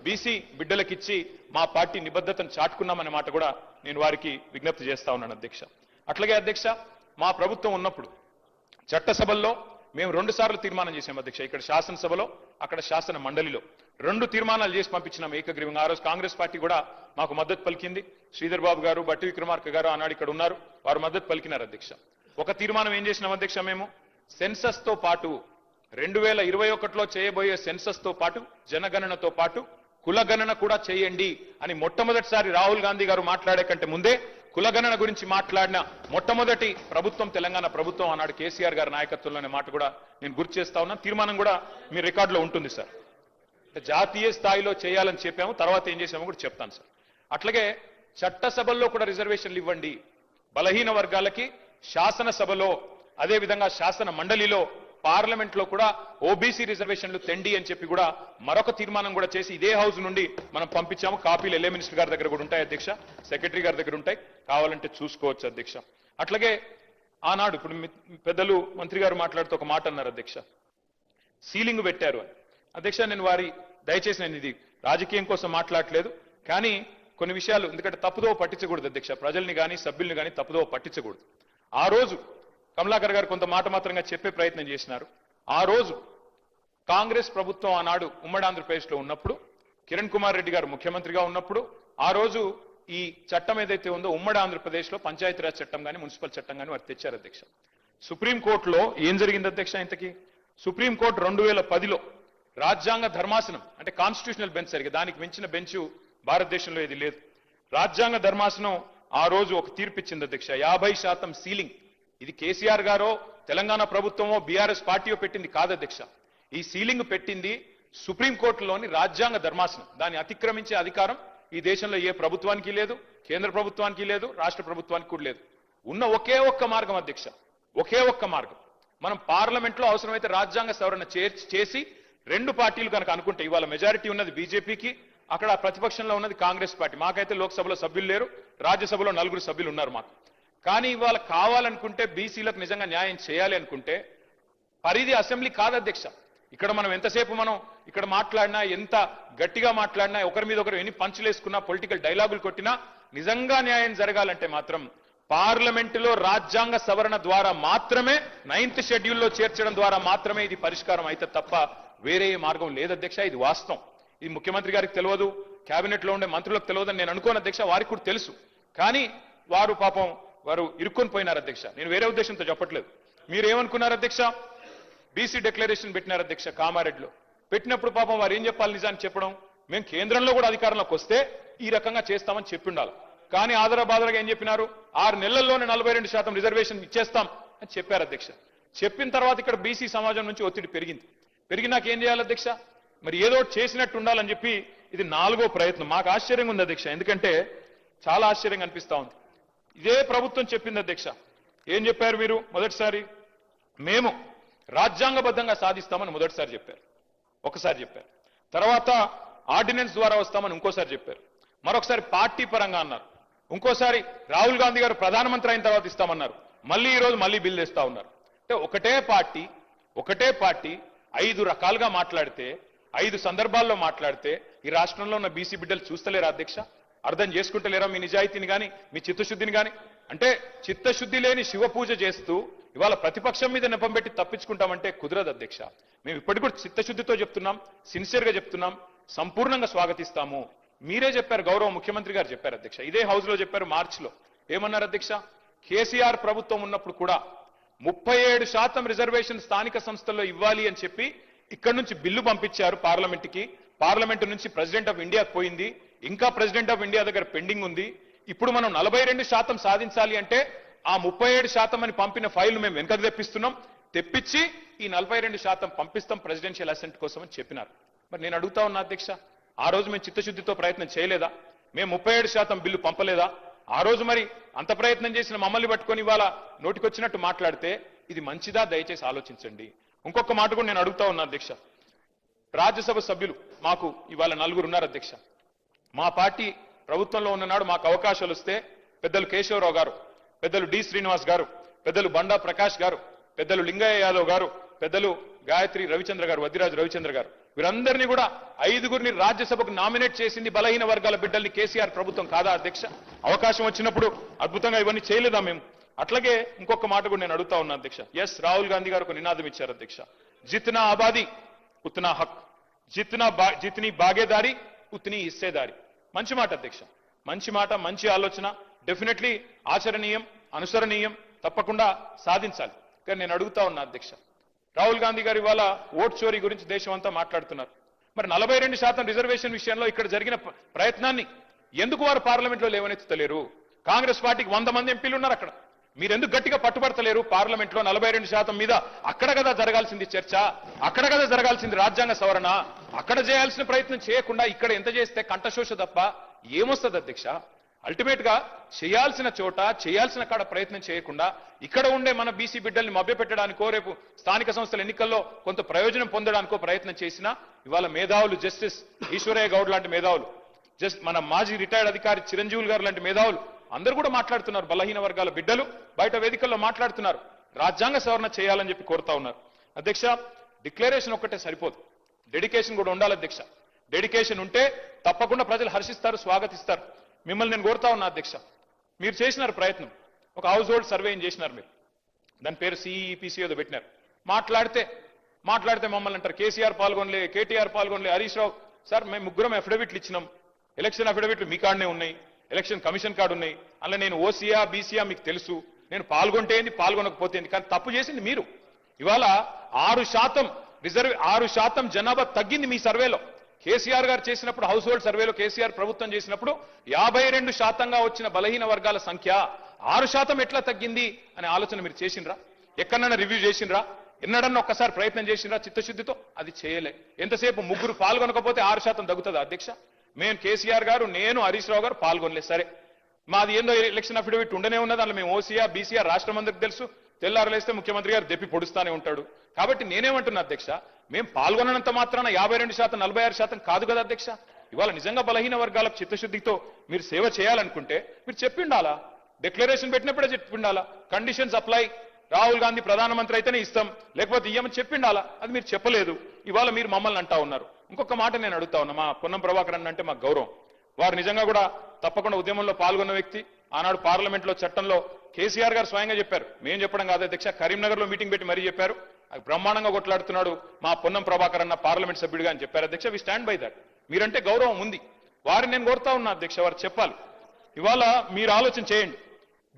BC బిడ్డలకిచ్చి మా party నిబద్ధతను చాటుకున్నామనే మాట కూడా నేను వారికి విజ్ఞప్తి చేస్తా ఉన్నాను అధ్యక్ష. అట్లాగే అధ్యక్ష, మా ప్రభుత్వం ఉన్నప్పుడు చట్టసభల్లో మేము 2 సార్లు తీర్మానం చేశాం అధ్యక్ష. ఇక్కడ శాసనసభలో, అక్కడ శాసన మండలిలో 2 తీర్మానాలు చేసి పంపించినాం ఏకగ్రీవంగా. ఆ రోజు కాంగ్రెస్ పార్టీ కూడా మాకు మద్దతు పలికింది. శ్రీధర్ బాబు గారు, బట్టి విక్రమార్క గారు ఆనాడు ఇక్కడ ఉన్నారు, వారు మద్దతు పలికినారు అధ్యక్ష. ఒక తీర్మానం ఏం చేసినాం అధ్యక్ష, మేము సెన్సస్ తో పాటు 2021లో చేయబోయే సెన్సస్ తో పాటు జనగణనతో పాటు కులగణన కూడా చేయండి అని మొట్టమొదటిసారి రాహుల్ గాంధీ గారు మాట్లాడే కంటే ముందే కులగణన గురించి మాట్లాడిన మొట్టమొదటి ప్రభుత్వం తెలంగాణ ప్రభుత్వం ఆనాడు కేసీఆర్ గారి నాయకత్వంలోనే మాట కూడా నేను గుర్తు చేస్తా ఉన్నా. తీర్మానం కూడా మీ రికార్డులో ఉంటుంది సార్. జాతీయ స్థాయిలో చేయాలని చెప్పాము, తర్వాత ఏం చేసామో కూడా చెప్తాను సార్. అట్లాగే చట్టసభల్లో కూడా రిజర్వేషన్లు ఇవ్వండి, బలహీన వర్గాలకి శాసనసభలో అదేవిధంగా శాసన మండలిలో పార్లమెంట్ లో కూడా ఓబీసీ రిజర్వేషన్లు తెండి అని చెప్పి కూడా మరొక తీర్మానం కూడా చేసి ఇదే హౌస్ నుండి మనం పంపించాము. కాపీలు ఎల్ఏ మినిస్టర్ గారి దగ్గర కూడా ఉంటాయి అధ్యక్ష, సెక్రటరీ గారి దగ్గర ఉంటాయి, కావాలంటే చూసుకోవచ్చు అధ్యక్ష. అట్లాగే ఆనాడు ఇప్పుడు పెద్దలు మంత్రి గారు మాట్లాడుతూ ఒక మాట అన్నారు అధ్యక్ష, సీలింగ్ పెట్టారు అని. అధ్యక్ష, నేను దయచేసి నేను ఇది రాజకీయం కోసం మాట్లాడలేదు, కానీ కొన్ని విషయాలు ఎందుకంటే తప్పుదో పట్టించకూడదు అధ్యక్ష, ప్రజల్ని కానీ సభ్యుల్ని కానీ తప్పుదో పట్టించకూడదు. ఆ రోజు కమలాకర్ గారు కొంత మాట మాత్రంగా చెప్పే ప్రయత్నం చేసినారు. ఆ రోజు కాంగ్రెస్ ప్రభుత్వం ఆనాడు ఉమ్మడి ఆంధ్రప్రదేశ్లో ఉన్నప్పుడు, కిరణ్ కుమార్ రెడ్డి గారు ముఖ్యమంత్రిగా ఉన్నప్పుడు, ఆ రోజు ఈ చట్టం ఏదైతే ఉందో ఉమ్మడి ఆంధ్రప్రదేశ్లో పంచాయతీరాజ్ చట్టం కానీ మున్సిపల్ చట్టం కానీ వారు తెచ్చారు అధ్యక్ష. సుప్రీంకోర్టులో ఏం జరిగింది అధ్యక్ష ఇంతకీ? సుప్రీంకోర్టు 2010లో రాజ్యాంగ ధర్మాసనం అంటే కాన్స్టిట్యూషనల్ బెంచ్ సరిగ్గా దానికి మించిన బెంచ్ భారతదేశంలో ఇది లేదు. రాజ్యాంగ ధర్మాసనం ఆ రోజు ఒక తీర్పు ఇచ్చింది అధ్యక్ష, 50% సీలింగ్. ఇది కేసీఆర్ గారో తెలంగాణ ప్రభుత్వమో బీఆర్ఎస్ పార్టీయో పెట్టింది కాదు అధ్యక్ష. ఈ సీలింగ్ పెట్టింది సుప్రీంకోర్టులోని రాజ్యాంగ ధర్మాసనం. దాన్ని అతిక్రమించే అధికారం ఈ దేశంలో ఏ ప్రభుత్వానికి లేదు, కేంద్ర ప్రభుత్వానికి లేదు, రాష్ట్ర ప్రభుత్వానికి కూడా లేదు. ఉన్న ఒకే ఒక్క మార్గం అధ్యక్ష, ఒకే ఒక్క మార్గం, మనం పార్లమెంట్ లో అవసరమైతే రాజ్యాంగ సవరణ చేసి 2 పార్టీలు కనుక అనుకుంటే, ఇవాళ మెజారిటీ ఉన్నది బీజేపీకి, అక్కడ ప్రతిపక్షంలో ఉన్నది కాంగ్రెస్ పార్టీ. మాకైతే లోక్సభలో సభ్యులు లేరు, రాజ్యసభలో 4 సభ్యులు ఉన్నారు మాకు. కానీ ఇవాళ కావాలనుకుంటే బీసీలకు నిజంగా న్యాయం చేయాలి అనుకుంటే పరిధి అసెంబ్లీ కాదు అధ్యక్ష. ఇక్కడ మనం ఎంతసేపు ఇక్కడ మాట్లాడినా, ఎంత గట్టిగా మాట్లాడినా, ఒకరి మీద ఒకరు ఎన్ని పంచులేసుకున్నా, పొలిటికల్ డైలాగులు కొట్టినా, నిజంగా న్యాయం జరగాలంటే మాత్రం పార్లమెంటులో రాజ్యాంగ సవరణ ద్వారా మాత్రమే, 9th షెడ్యూల్లో చేర్చడం ద్వారా మాత్రమే ఇది పరిష్కారం అయితే తప్ప వేరే మార్గం లేదు అధ్యక్ష. ఇది వాస్తవం. ఇది ముఖ్యమంత్రి గారికి తెలియదు, కేబినెట్ లో ఉండే మంత్రులకు తెలియదని నేను అనుకోను అధ్యక్ష, వారికి కూడా తెలుసు. కానీ వారు పాపం ఇరుక్కొని పోయినారు అధ్యక్ష. నేను వేరే ఉద్దేశంతో చెప్పట్లేదు. మీరేమనుకున్నారు అధ్యక్ష? బీసీ డిక్లరేషన్ పెట్టినారు అధ్యక్ష కామారెడ్డిలో. పెట్టినప్పుడు పాపం వారు ఏం చెప్పాలి నిజాన్ని చెప్పడం, మేము కేంద్రంలో కూడా అధికారంలోకి వస్తే ఈ రకంగా చేస్తామని చెప్పి ఉండాలి. కానీ ఆదరబాదరగా ఏం చెప్పినారు, 6 నెలల్లోనే 42% రిజర్వేషన్ ఇచ్చేస్తాం అని చెప్పారు అధ్యక్ష. చెప్పిన తర్వాత ఇక్కడ బీసీ సమాజం నుంచి ఒత్తిడి పెరిగినాక ఏం చేయాలి అధ్యక్ష? మరి ఏదో చేసినట్టు ఉండాలని చెప్పి ఇది 4వ ప్రయత్నం. మాకు ఆశ్చర్యంగా ఉంది అధ్యక్ష, ఎందుకంటే చాలా ఆశ్చర్యంగా అనిపిస్తా ఉంది. ఇదే ప్రభుత్వం చెప్పింది అధ్యక్ష. ఏం చెప్పారు మీరు? మొదటిసారి మేము రాజ్యాంగబద్ధంగా సాధిస్తామని మొదటిసారి చెప్పారు, ఒకసారి చెప్పారు. తర్వాత ఆర్డినెన్స్ ద్వారా వస్తామని ఇంకోసారి చెప్పారు. మరొకసారి పార్టీ పరంగా అన్నారు. ఇంకోసారి రాహుల్ గాంధీ గారు ప్రధానమంత్రి అయిన తర్వాత ఇస్తామన్నారు. మళ్ళీ ఈ రోజు మళ్ళీ బిల్ తెస్తా ఉన్నారు. అంటే ఒకటే పార్టీ 5 రకాలుగా మాట్లాడితే, 5 సందర్భాల్లో మాట్లాడితే ఈ రాష్ట్రంలో ఉన్న బీసీ బిడ్డలు చూస్తలేరా అధ్యక్ష? అర్థం చేసుకుంటలేరా మీ నిజాయితీని కానీ, మీ చిత్తశుద్ధిని కానీ? అంటే చిత్తశుద్ధి లేని శివ పూజ చేస్తూ ఇవాళ ప్రతిపక్షం మీద నెపం పెట్టి తప్పించుకుంటామంటే కుదరదు అధ్యక్ష. మేము ఇప్పటికి కూడా చిత్తశుద్ధితో చెప్తున్నాం, సిన్సియర్గా చెప్తున్నాం, సంపూర్ణంగా స్వాగతిస్తాము. మీరే చెప్పారు, గౌరవ ముఖ్యమంత్రి గారు చెప్పారు అధ్యక్ష, ఇదే హౌస్ లో చెప్పారు మార్చిలో. ఏమన్నారు అధ్యక్ష? కేసీఆర్ ప్రభుత్వం ఉన్నప్పుడు కూడా 37% రిజర్వేషన్ స్థానిక సంస్థల్లో ఇవ్వాలి అని చెప్పి ఇక్కడ నుంచి బిల్లు పంపించారు పార్లమెంట్కి. పార్లమెంట్ నుంచి ప్రెసిడెంట్ ఆఫ్ ఇండియాకి పోయింది, ఇంకా ప్రెసిడెంట్ ఆఫ్ ఇండియా దగ్గర పెండింగ్ ఉంది. ఇప్పుడు మనం 42% సాధించాలి అంటే ఆ 37% అని పంపిన ఫైల్ మేము వెనకకు తెప్పించి ఈ 42% పంపిస్తాం ప్రెసిడెన్షియల్ అసెంట్ కోసం అని చెప్పినారు. మరి నేను అడుగుతా ఉన్నా అధ్యక్ష, ఆ రోజు మేము చిత్తశుద్ధితో ప్రయత్నం చేయలేదా? మేము 37% బిల్లు పంపలేదా? ఆ రోజు మరి అంత ప్రయత్నం చేసిన మమ్మల్ని పట్టుకొని ఇవాళ నోటికొచ్చినట్టు మాట్లాడితే ఇది మంచిదా? దయచేసి ఆలోచించండి. ఇంకొక మాట కూడా నేను అడుగుతా ఉన్నా అధ్యక్ష, రాజ్యసభ సభ్యులు మాకు ఇవాళ 4 ఉన్నారు అధ్యక్ష. మా పార్టీ ప్రభుత్వంలో ఉన్ననాడు మాకు అవకాశాలు వస్తే పెద్దలు కేశవరావు గారు, పెద్దలు డి శ్రీనివాస్ గారు, పెద్దలు బండా ప్రకాష్ గారు, పెద్దలు లింగయ్య యాదవ్ గారు, పెద్దలు గాయత్రి రవిచంద్ర గారు, వద్దిరాజు రవిచంద్ర గారు వీరందరినీ కూడా 5గురిని రాజ్యసభకు నామినేట్ చేసింది బలహీన వర్గాల బిడ్డల్ని కేసీఆర్ ప్రభుత్వం కాదా అధ్యక్ష? అవకాశం వచ్చినప్పుడు అద్భుతంగా ఇవన్నీ చేయలేదా మేము? అట్లాగే ఇంకొక మాట కూడా నేను అడుగుతా ఉన్నా అధ్యక్ష. ఎస్, రాహుల్ గాంధీ గారు ఒక నినాదం ఇచ్చారు అధ్యక్ష. జిత్నా ఆబాదీ ఉత్నా హక్, జిత్నీ బాగేదారి ఉత్నీ హిస్సేదారి. మంచి మాట అధ్యక్ష, మంచి మాట, మంచి ఆలోచన, డెఫినెట్లీ ఆచరణీయం, అనుసరణీయం, తప్పకుండా సాధించాలి. కానీ నేను అడుగుతా ఉన్నా అధ్యక్ష, రాహుల్ గాంధీ గారు ఇవాళ ఓట్ చోరీ గురించి దేశం అంతా మాట్లాడుతున్నారు. మరి 42% రిజర్వేషన్ విషయంలో ఇక్కడ జరిగిన ప్రయత్నాన్ని ఎందుకు వారు పార్లమెంట్లో లేవనెత్తలేరు? కాంగ్రెస్ పార్టీకి 100 మంది ఎంపీలు ఉన్నారు అక్కడ. మీరెందుకు గట్టిగా పట్టుబడతలేరు? పార్లమెంట్లో 42% మీద అక్కడ కదా జరగాల్సింది చర్చ, అక్కడ కదా జరగాల్సింది రాజ్యాంగ సవరణ. అక్కడ చేయాల్సిన ప్రయత్నం చేయకుండా ఇక్కడ ఎంత చేస్తే కంఠశోష తప్ప ఏమొస్తుంది అధ్యక్ష? అల్టిమేట్ గా చేయాల్సిన చోట చేయాల్సిన కాడ ప్రయత్నం చేయకుండా ఇక్కడ ఉండే మన బీసీ బిడ్డల్ని మభ్యపెట్టడానికో రేపు స్థానిక సంస్థల ఎన్నికల్లో కొంత ప్రయోజనం పొందడానికో ప్రయత్నం చేసినా ఇవాళ మేధావులు, జస్టిస్ ఈశ్వరయ్య గౌడ్ లాంటి మేధావులు, మన మాజీ రిటైర్డ్ అధికారి చిరంజీవులు గారు లాంటి మేధావులు అందరూ కూడా మాట్లాడుతున్నారు. బలహీన వర్గాల బిడ్డలు బయట వేదికల్లో మాట్లాడుతున్నారు. రాజ్యాంగ సవరణ చేయాలని చెప్పి కోరుతా ఉన్నారు. అధ్యక్ష, డిక్లరేషన్ ఒక్కటే సరిపోదు, డెడికేషన్ కూడా ఉండాలి అధ్యక్ష. డెడికేషన్ ఉంటే తప్పకుండా ప్రజలు హర్షిస్తారు, స్వాగతిస్తారు. మిమ్మల్ని నేను కోరుతా ఉన్నా అధ్యక్ష, మీరు చేసినారు ప్రయత్నం, ఒక హౌస్ హోల్డ్ సర్వే చేసినారు మీరు, దాని పేరు సిఈపిసి ఏదో పెట్టినారు. మాట్లాడితే మమ్మల్ని అంటారు కేసీఆర్ పాల్గొనలే, కేటీఆర్ పాల్గొనలే, హరీష్ రావు. సార్ మేము ముగ్గురం అఫిడవిట్లు ఇచ్చినాం, ఎలక్షన్ అఫిడవిట్లు మీ కాడనే ఉన్నాయి, ఎలక్షన్ కమిషన్ కార్డు ఉన్నాయి. అలా నేను ఓసీయా బీసీయా మీకు తెలుసు, నేను పాల్గొంటే ఏంది పాల్గొనకపోతే ఏంది, కానీ తప్పు చేసింది మీరు. ఇవాళ 6% జనాభా తగ్గింది మీ సర్వేలో. కేసీఆర్ గారు చేసినప్పుడు హౌస్ హోల్డ్ సర్వేలో కేసీఆర్ ప్రభుత్వం చేసినప్పుడు 52%గా వచ్చిన బలహీన వర్గాల సంఖ్య 6% ఎట్లా తగ్గింది అనే ఆలోచన మీరు చేసిండ్రా? ఎక్కడన్నా రివ్యూ చేసిండ్రా? ఎన్నడన్నా ఒక్కసారి ప్రయత్నం చేసిండ్రా చిత్తశుద్ధితో? అది చేయలే. ఎంతసేపు ముగ్గురు పాల్గొనకపోతే 6% తగ్గుతుందా అధ్యక్ష? మేము కేసీఆర్ గారు, నేను, హరీష్ రావు గారు పాల్గొనలేదు. సరే, మాది ఏందో ఎలక్షన్ అఫిడవిట్ ఉండనే ఉన్నది, అందులో మేము ఓసీఆ బీసీఆ రాష్ట్రం అందరికి తెలుసు. తెల్లారలేస్తే ముఖ్యమంత్రి గారు దెప్పి పొడుస్తానే ఉంటాడు. కాబట్టి నేనేమంటున్నా అధ్యక్ష, మేము పాల్గొనంత మాత్రాన 52%, 46% కాదు కదా అధ్యక్ష. ఇవాళ నిజంగా బలహీన వర్గాలకు చిత్తశుద్ధితో మీరు సేవ చేయాలనుకుంటే మీరు చెప్పిండాలా, డిక్లరేషన్ పెట్టినప్పుడే చెప్పిండాలా, కండిషన్స్ అప్లై, రాహుల్ గాంధీ ప్రధానమంత్రి అయితేనే ఇస్తాం లేకపోతే ఇయ్యమని చెప్పిండాలా. అది మీరు చెప్పలేదు. ఇవాళ మీరు మమ్మల్ని అంటా ఉన్నారు. ఇంకొక మాట నేను అడుగుతా ఉన్నా, మా పొన్నం ప్రభాకర్ అన్న అంటే మాకు గౌరవం. వారు నిజంగా కూడా తప్పకుండా ఉద్యమంలో పాల్గొన్న వ్యక్తి. ఆనాడు పార్లమెంట్లో చట్టంలో కేసీఆర్ గారు స్వయంగా చెప్పారు, మేము చెప్పడం కాదు అధ్యక్ష, కరీంనగర్ లో మీటింగ్ పెట్టి మరీ చెప్పారు. అది బ్రహ్మాండంగా కొట్లాడుతున్నాడు మా పొన్నం ప్రభాకర్ అన్న పార్లమెంట్ సభ్యుడిగా అని చెప్పారు అధ్యక్ష. We stand by that. మీరంటే గౌరవం ఉంది. వారిని నేను కోరుతా ఉన్నా అధ్యక్ష, వారు చెప్పాలి. ఇవాళ మీరు ఆలోచన చేయండి.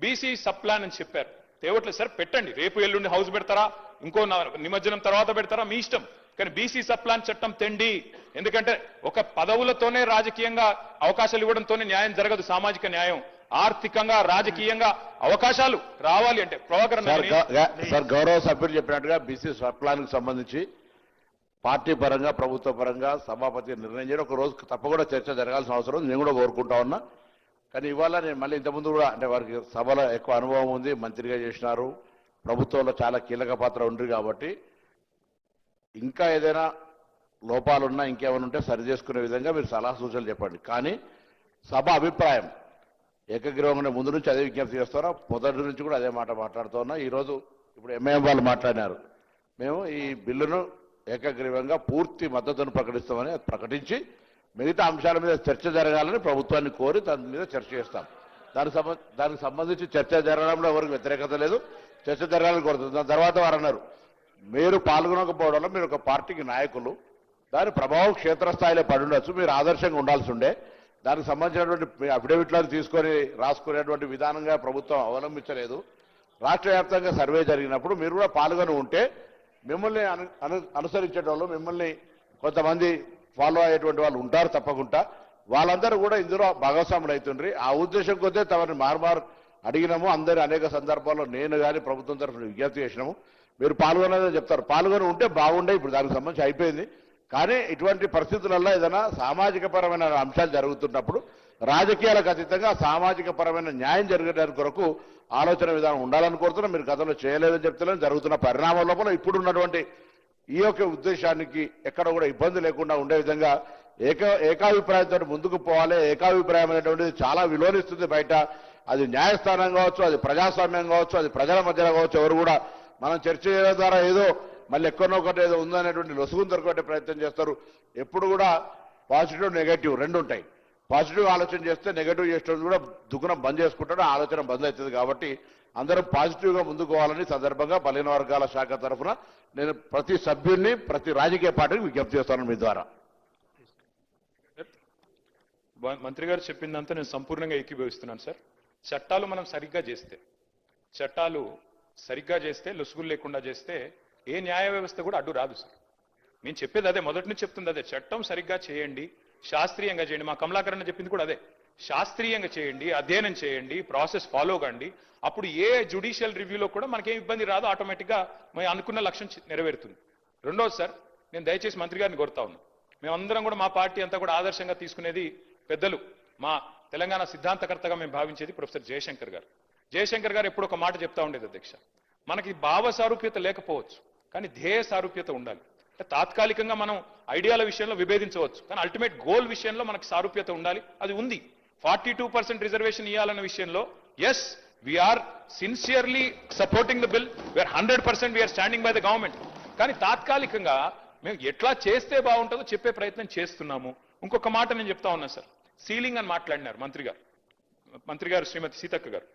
బీసీ సబ్ ప్లాన్ అని చెప్పారు, తేవట్లేదు సార్, పెట్టండి. రేపు ఎల్లుండి హౌస్ పెడతారా, ఇంకో నిమజ్జనం తర్వాత పెడతారా, మీ ఇష్టం. కానీ బీసీ సబ్ ప్లాన్ చట్టం తెండి. ఎందుకంటే ఒక పదవులతోనే రాజకీయంగా అవకాశాలు ఇవ్వడంతోనే న్యాయం జరగదు. సామాజిక న్యాయం, ఆర్థికంగా, రాజకీయంగా అవకాశాలు రావాలి అంటే ప్రభాకర్ సార్, గౌరవ సభ్యులు చెప్పినట్టుగా బీసీ సబ్ ప్లాన్ కు సంబంధించి పార్టీ పరంగా, ప్రభుత్వ పరంగా సభాపతి నిర్ణయం చేయడం ఒక రోజు తప్పకుండా చర్చ జరగాల్సిన అవసరం నేను కూడా కోరుకుంటా ఉన్నా. కానీ ఇవాళ నేను మళ్ళీ ఇంతకుముందు కూడా అంటే వారికి సభలో ఎక్కువ అనుభవం ఉంది, మంత్రిగా చేసినారు, ప్రభుత్వంలో చాలా కీలక పాత్ర ఉంది కాబట్టి ఇంకా ఏదైనా లోపాలున్నా ఇంకేమైనా ఉంటే సరి చేసుకునే విధంగా మీరు సలహా సూచనలు చెప్పండి. కానీ సభ అభిప్రాయం ఏకగ్రీవంగా ముందు నుంచి అదే విజ్ఞప్తి చేస్తారా, మొదటి నుంచి కూడా అదే మాట మాట్లాడుతున్నా. ఈరోజు ఇప్పుడు ఎంఐఎం వాళ్ళు మాట్లాడినారు, మేము ఈ బిల్లును ఏకగ్రీవంగా పూర్తి మద్దతును ప్రకటిస్తామని ప్రకటించి మిగతా అంశాల మీద చర్చ జరగాలని ప్రభుత్వాన్ని కోరి దాని మీద చర్చ చేస్తాం. దానికి సంబంధించి చర్చ జరగడంలో ఎవరికి వ్యతిరేకత లేదు, చర్చ జరగాలని కోరుతుంది. దాని తర్వాత వారు అన్నారు, మీరు పాల్గొనకపోవడంలో మీరు ఒక పార్టీకి నాయకులు, దాని ప్రభావం క్షేత్రస్థాయిలో పడి ఉండొచ్చు, మీరు ఆదర్శంగా ఉండాల్సి ఉండే. దానికి సంబంధించినటువంటి అఫిడవిట్లను తీసుకొని రాసుకునేటువంటి విధానంగా ప్రభుత్వం అవలంబించలేదు. రాష్ట్ర వ్యాప్తంగా సర్వే జరిగినప్పుడు మీరు కూడా పాల్గొని ఉంటే మిమ్మల్ని అనుసరించేటోళ్ళు, మిమ్మల్ని కొంతమంది ఫాలో అయ్యేటువంటి వాళ్ళు ఉంటారు తప్పకుండా. వాళ్ళందరూ కూడా ఇందులో భాగస్వాములు అవుతుండ్రి. ఆ ఉద్దేశం కొద్దే తమని మారుమారు అడిగినాము. అందరూ అనేక సందర్భాల్లో నేను కానీ ప్రభుత్వం తరఫున విజ్ఞప్తి చేసినాము. మీరు పాల్గొనేదని చెప్తారు, పాల్గొని ఉంటే బాగుండే. ఇప్పుడు దానికి సంబంధించి అయిపోయింది. కానీ ఇటువంటి పరిస్థితులలో ఏదైనా సామాజిక పరమైన అంశాలు జరుగుతున్నప్పుడు రాజకీయాలకు అతీతంగా సామాజిక పరమైన న్యాయం జరిగేదాని కొరకు ఆలోచన విధానం ఉండాలని కోరుతున్నాం. మీరు గతంలో చేయలేదని చెప్తున్నాను. జరుగుతున్న పరిణామం లోపల ఇప్పుడున్నటువంటి ఈ యొక్క ఉద్దేశానికి ఎక్కడ కూడా ఇబ్బంది లేకుండా ఉండే విధంగా ఏకాభిప్రాయంతో ముందుకు పోవాలి. ఏకాభిప్రాయం అనేటువంటిది చాలా విలువనిస్తుంది బయట. అది న్యాయస్థానం కావచ్చు, అది ప్రజాస్వామ్యం కావచ్చు, అది ప్రజల మధ్యలో కావచ్చు. ఎవరు కూడా మనం చర్చ చేయడం ద్వారా ఏదో మళ్ళీ ఎక్కడో ఒకటి ఏదో ఉందనేటువంటి లొసుగును దొరకబట్టే ప్రయత్నం చేస్తారు. ఎప్పుడు కూడా పాజిటివ్ నెగటివ్ రెండు ఉంటాయి. పాజిటివ్ ఆలోచన చేస్తే నెగటివ్ చేసేటప్పుడు కూడా దుకాణం బంద్ చేసుకుంటాడు, ఆలోచన బంద్ అవుతుంది. కాబట్టి అందరూ పాజిటివ్గా ముందుకు పోవాలని సందర్భంగా బలహీన వర్గాల శాఖ తరఫున నేను ప్రతి సభ్యుడిని ప్రతి రాజకీయ పార్టీకి విజ్ఞప్తి చేస్తాను మీ ద్వారా. మంత్రి గారు చెప్పిందంతా నేను సంపూర్ణంగా ఏకీభవిస్తున్నాను సార్. చట్టాలు మనం సరిగ్గా చేస్తే లొసుగులు లేకుండా చేస్తే ఏ న్యాయ వ్యవస్థ కూడా అడ్డు రాదు సార్. నేను చెప్పేది అదే, మొదటి నుంచి చెప్తుంది అదే. చట్టం సరిగ్గా చేయండి, శాస్త్రీయంగా చేయండి. మా కమలాకరణ చెప్పింది కూడా అదే. శాస్త్రీయంగా చేయండి, అధ్యయనం చేయండి, ప్రాసెస్ ఫాలో కండి. అప్పుడు ఏ జ్యుడిషియల్ రివ్యూలో కూడా మనకేం ఇబ్బంది రాదు, ఆటోమేటిక్గా మేము అనుకున్న లక్ష్యం నెరవేరుతుంది. రెండోది సార్, నేను దయచేసి మంత్రి గారిని కోరుతా ఉన్నాను. మేమందరం కూడా మా పార్టీ అంతా కూడా ఆదర్శంగా తీసుకునేది పెద్దలు, మా తెలంగాణ సిద్ధాంతకర్తగా మేము భావించేది ప్రొఫెసర్ జయశంకర్ గారు. జయశంకర్ గారు ఎప్పుడు ఒక మాట చెప్తా ఉండేది అధ్యక్ష, మనకి భావ సారూప్యత లేకపోవచ్చు కానీ ధ్యేయ సారూప్యత ఉండాలి. అంటే తాత్కాలికంగా మనం ఐడియాల విషయంలో విభేదించవచ్చు కానీ అల్టిమేట్ గోల్ విషయంలో మనకి సారూప్యత ఉండాలి. అది ఉంది. 42% రిజర్వేషన్ ఇవ్వాలన్న విషయంలో yes we're sincerely supporting the bill, we're 100% we're standing by the government. కానీ తాత్కాలికంగా మేము ఎట్లా చేస్తే బాగుంటుందో చెప్పే ప్రయత్నం చేస్తున్నాము. ఇంకొక మాట నేను చెప్తా ఉన్నా సార్, సీలింగ్ అని మాట్లాడినారు మంత్రి గారు శ్రీమతి సీతక్క గారు.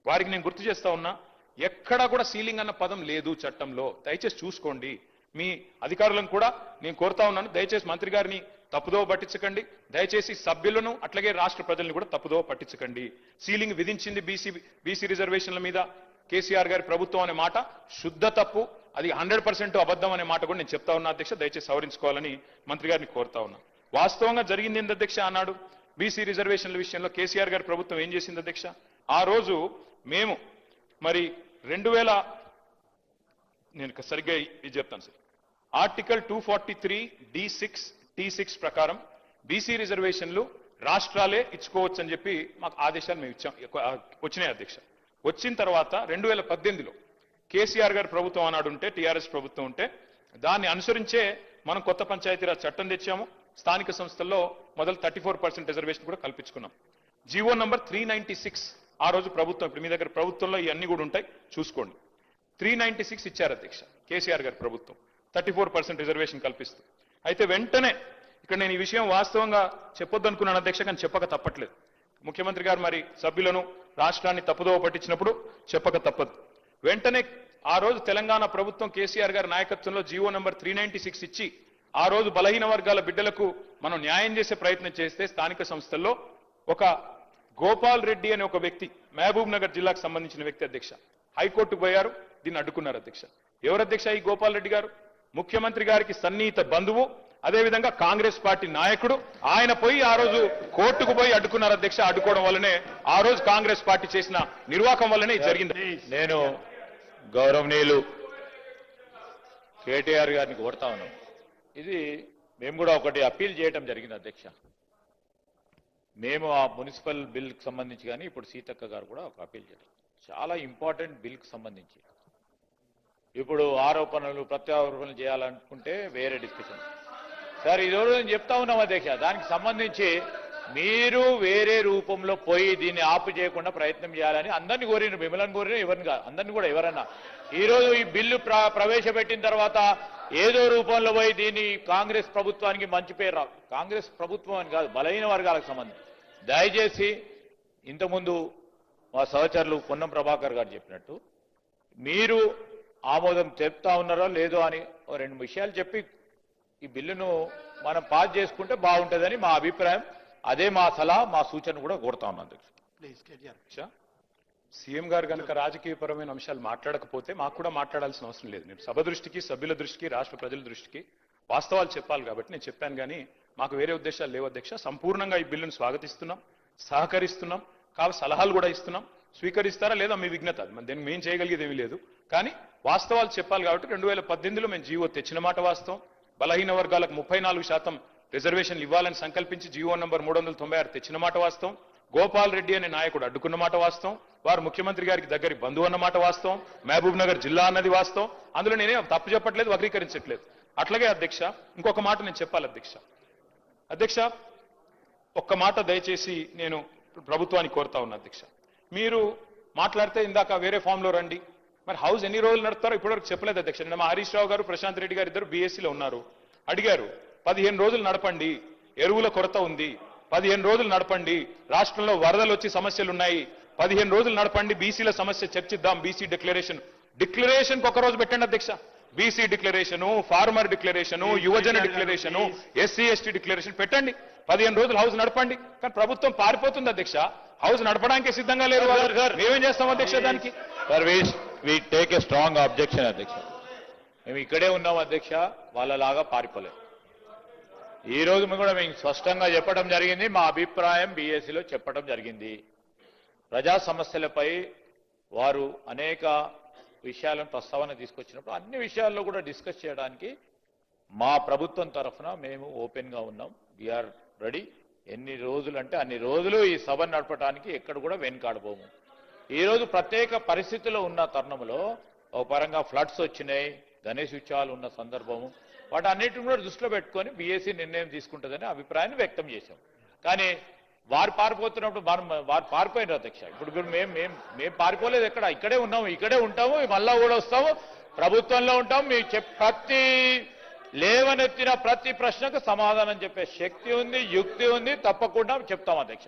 వారికి నేను గుర్తు చేస్తా ఉన్నా, ఎక్కడా కూడా సీలింగ్ అన్న పదం లేదు చట్టంలో. దయచేసి చూసుకోండి. మీ అధికారులను కూడా నేను కోరుతా ఉన్నాను, దయచేసి మంత్రి గారిని తప్పుదోవ పట్టించకండి. దయచేసి సభ్యులను అట్లాగే రాష్ట్ర ప్రజల్ని కూడా తప్పుదోవ పట్టించకండి. సీలింగ్ విధించింది బీసీ రిజర్వేషన్ల మీద కేసీఆర్ గారి ప్రభుత్వం అనే మాట శుద్ధ తప్పు. అది 100% అబద్ధం అనే మాట కూడా నేను చెప్తా ఉన్నా అధ్యక్ష. దయచేసి సవరించుకోవాలని మంత్రి గారిని కోరుతా ఉన్నా. వాస్తవంగా జరిగింది ఏంది అధ్యక్ష, ఆనాడు బీసీ రిజర్వేషన్ల విషయంలో కేసీఆర్ గారి ప్రభుత్వం ఏం చేసింది అధ్యక్ష, ఆ రోజు మేము మరి 2000 నేను సరిగ్గా ఇది చెప్తాను సార్, ఆర్టికల్ 243 D6 T6 ప్రకారం బీసీ రిజర్వేషన్లు రాష్ట్రాలే ఇచ్చుకోవచ్చు అని చెప్పి మాకు ఆదేశాలు మేము ఇచ్చాం, వచ్చినాయి అధ్యక్ష. వచ్చిన తర్వాత 2018లో కేసీఆర్ గారి ప్రభుత్వం ఆనాడు ఉంటే, టీఆర్ఎస్ ప్రభుత్వం ఉంటే దాన్ని అనుసరించే మనం కొత్త పంచాయతీరాజ్ చట్టం తెచ్చాము. స్థానిక సంస్థల్లో మొదలు 34% రిజర్వేషన్ కూడా కల్పించుకున్నాం. జీవో నంబర్ 396 ఆ రోజు ప్రభుత్వం, ఇప్పుడు మీ దగ్గర ప్రభుత్వంలో ఇవన్నీ కూడా ఉంటాయి చూసుకోండి, 396 ఇచ్చారు అధ్యక్ష కేసీఆర్ గారి ప్రభుత్వం, 34% రిజర్వేషన్ కల్పిస్తూ. అయితే వెంటనే ఇక్కడ నేను ఈ విషయం వాస్తవంగా చెప్పొద్దనుకున్నాను అధ్యక్ష, కానీ చెప్పక తప్పట్లేదు. ముఖ్యమంత్రి గారు మరి సభ్యులను రాష్ట్రాన్ని తప్పుదోవ పట్టించినప్పుడు చెప్పక తప్పదు. వెంటనే ఆ రోజు తెలంగాణ ప్రభుత్వం కేసీఆర్ గారి నాయకత్వంలో జీవో నంబర్ 396 ఇచ్చి ఆ రోజు బలహీన వర్గాల బిడ్డలకు మనం న్యాయం చేసే ప్రయత్నం చేస్తే స్థానిక సంస్థల్లో ఒక గోపాల్ రెడ్డి అనే ఒక వ్యక్తి, మహబూబ్ నగర్ జిల్లాకు సంబంధించిన వ్యక్తి అధ్యక్ష, హైకోర్టుకు పోయారు, దీన్ని అడ్డుకున్నారు అధ్యక్ష. ఎవరు అధ్యక్ష ఈ గోపాల్ రెడ్డి గారు? ముఖ్యమంత్రి గారికి సన్నిహిత బంధువు, అదేవిధంగా కాంగ్రెస్ పార్టీ నాయకుడు. ఆయన పోయి ఆ రోజు కోర్టుకు పోయి అడ్డుకున్నారు అధ్యక్ష. అడ్డుకోవడం వల్లనే ఆ రోజు కాంగ్రెస్ పార్టీ చేసిన నిర్వాకం వల్లనే ఇది జరిగింది. నేను గౌరవనీయులు కేటీఆర్ గారిని కోరుతా ఉన్నాం, ఇది మేము కూడా ఒకటి అప్పీల్ చేయడం జరిగింది అధ్యక్ష. మేము ఆ మున్సిపల్ బిల్కి సంబంధించి కానీ ఇప్పుడు సీతక్క గారు కూడా ఒక అప్పీల్ చేయడం, చాలా ఇంపార్టెంట్ బిల్కి సంబంధించి. ఇప్పుడు ఆరోపణలు ప్రత్యారోపణలు చేయాలనుకుంటే వేరే డిస్కషన్ సార్. ఈరోజు నేను చెప్తా ఉన్నాం అధ్యక్ష, దానికి సంబంధించి మీరు వేరే రూపంలో పోయి దీన్ని ఆపు చేయకుండా ప్రయత్నం చేయాలని అందరినీ కోరిన, మిమ్మల్ని కోరిన, ఎవరిని కాదు, అందరినీ కూడా ఎవరన్నా ఈరోజు ఈ బిల్లు ప్రవేశపెట్టిన తర్వాత ఏదో రూపంలో పోయి దీన్ని కాంగ్రెస్ ప్రభుత్వానికి మంచి పేరు రావు. కాంగ్రెస్ ప్రభుత్వం అని కాదు, బలహీన వర్గాలకు సంబంధించి దయచేసి ఇంతకుముందు మా సహచరులు పొన్నం ప్రభాకర్ గారు చెప్పినట్టు మీరు ఆమోదం చెప్తా ఉన్నారో లేదో అని 2 విషయాలు చెప్పి ఈ బిల్లును మనం పాస్ చేసుకుంటే బాగుంటుందని మా అభిప్రాయం. అదే మా సలహా, మా సూచన కూడా కోరుతా ఉన్నాను అధ్యక్ష. సీఎం గారు కనుక రాజకీయపరమైన అంశాలు మాట్లాడకపోతే మాకు కూడా మాట్లాడాల్సిన అవసరం లేదు. నేను సభ దృష్టికి, సభ్యుల దృష్టికి, రాష్ట్ర ప్రజల దృష్టికి వాస్తవాలు చెప్పాలి కాబట్టి నేను చెప్పాను. కానీ మాకు వేరే ఉద్దేశాలు లేవు అధ్యక్ష. సంపూర్ణంగా ఈ బిల్లును స్వాగతిస్తున్నాం, సహకరిస్తున్నాం, కావాలి సలహాలు కూడా ఇస్తున్నాం. స్వీకరిస్తారా లేదా మీ విజ్ఞత, దీన్ని మేము చేయగలిగేది ఏమీ లేదు. కానీ వాస్తవాలు చెప్పాలి కాబట్టి 2018లో మేము జీవో తెచ్చిన మాట వాస్తవం. బలహీన వర్గాలకు 34% రిజర్వేషన్లు ఇవ్వాలని సంకల్పించి జీవో నంబర్ 396 తెచ్చిన మాట వాస్తవం. గోపాల్ రెడ్డి అనే నాయకుడు అడ్డుకున్న మాట వాస్తవం. వారు ముఖ్యమంత్రి గారికి దగ్గరి బంధువు అన్న మాట వాస్తవం. మహబూబ్ నగర్ జిల్లా అన్నది వాస్తవం. అందులో నేనే తప్పు చెప్పట్లేదు, వక్రీకరించట్లేదు. అట్లాగే అధ్యక్ష ఇంకొక మాట నేను చెప్పాలి అధ్యక్ష, ఒక్క మాట దయచేసి నేను ప్రభుత్వాన్ని కోరుతా ఉన్నా అధ్యక్ష. మీరు మాట్లాడితే ఇందాక వేరే ఫామ్లో రండి, మరి హౌస్ ఎన్ని రోజులు నడుపుతారో ఇప్పటివరకు చెప్పలేదు అధ్యక్ష. నిన్న మా హరీష్ రావు గారు ప్రశాంత్ రెడ్డి గారు ఇద్దరు బీఎస్సీలో ఉన్నారు, అడిగారు 15 రోజులు నడపండి, ఎరువుల కొరత ఉంది, 15 రోజులు నడపండి, రాష్ట్రంలో వరదలు వచ్చి సమస్యలు ఉన్నాయి, 15 రోజులు నడపండి, బీసీల సమస్య చర్చిద్దాం, బీసీ డిక్లరేషన్ ఒక రోజు పెట్టండి అధ్యక్ష. బీసీ డిక్లరేషను, ఫార్మర్ డిక్లరేషను, యువజన డిక్లరేషను, ఎస్సీ ఎస్టీ డిక్లరేషన్ పెట్టండి, 15 రోజులు హౌస్ నడపండి. కానీ ప్రభుత్వం పారిపోతుంది అధ్యక్ష, హౌస్ నడపడానికి సిద్ధంగా లేరు. మేమేం చేస్తాం అధ్యక్ష దానికి? Service we take a strong objection అధ్యక్ష. మేము ఇక్కడే ఉన్నాం అధ్యక్ష, వాళ్ళలాగా పారిపోలేదు. ఈ రోజు కూడా మేము స్పష్టంగా చెప్పడం జరిగింది, మా అభిప్రాయం బీఎస్సీలో చెప్పడం జరిగింది. ప్రజా సమస్యలపై వారు అనేక విషయాలను ప్రస్తావన తీసుకొచ్చినప్పుడు అన్ని విషయాల్లో కూడా డిస్కస్ చేయడానికి మా ప్రభుత్వం తరఫున మేము ఓపెన్గా ఉన్నాం. We're ready. ఎన్ని రోజులు అంటే అన్ని రోజులు ఈ సభను నడపడానికి ఎక్కడ కూడా వెనుకాడబోము. ఈరోజు ప్రత్యేక పరిస్థితుల్లో ఉన్న తరుణంలో ఒక పరంగా ఫ్లడ్స్ వచ్చినాయి, గణేష్ ఉత్సవాలు ఉన్న సందర్భము, వాటి అన్నిటిని కూడా దృష్టిలో పెట్టుకొని బీఎస్సీ నిర్ణయం తీసుకుంటుందని అభిప్రాయాన్ని వ్యక్తం చేశాం. కానీ వారు పారిపోతున్నప్పుడు వారు పారిపోయినారు అధ్యక్ష. ఇప్పుడు మేము పారిపోలేదు, ఇక్కడే ఉన్నాము, ఇక్కడే ఉంటాము, మళ్ళా కూడా వస్తాము, ప్రభుత్వంలో ఉంటాము. మీ ప్రతి లేవనెత్తిన ప్రతి ప్రశ్నకు సమాధానం చెప్పే శక్తి ఉంది, యుక్తి ఉంది, తప్పకుండా చెప్తాం అధ్యక్ష.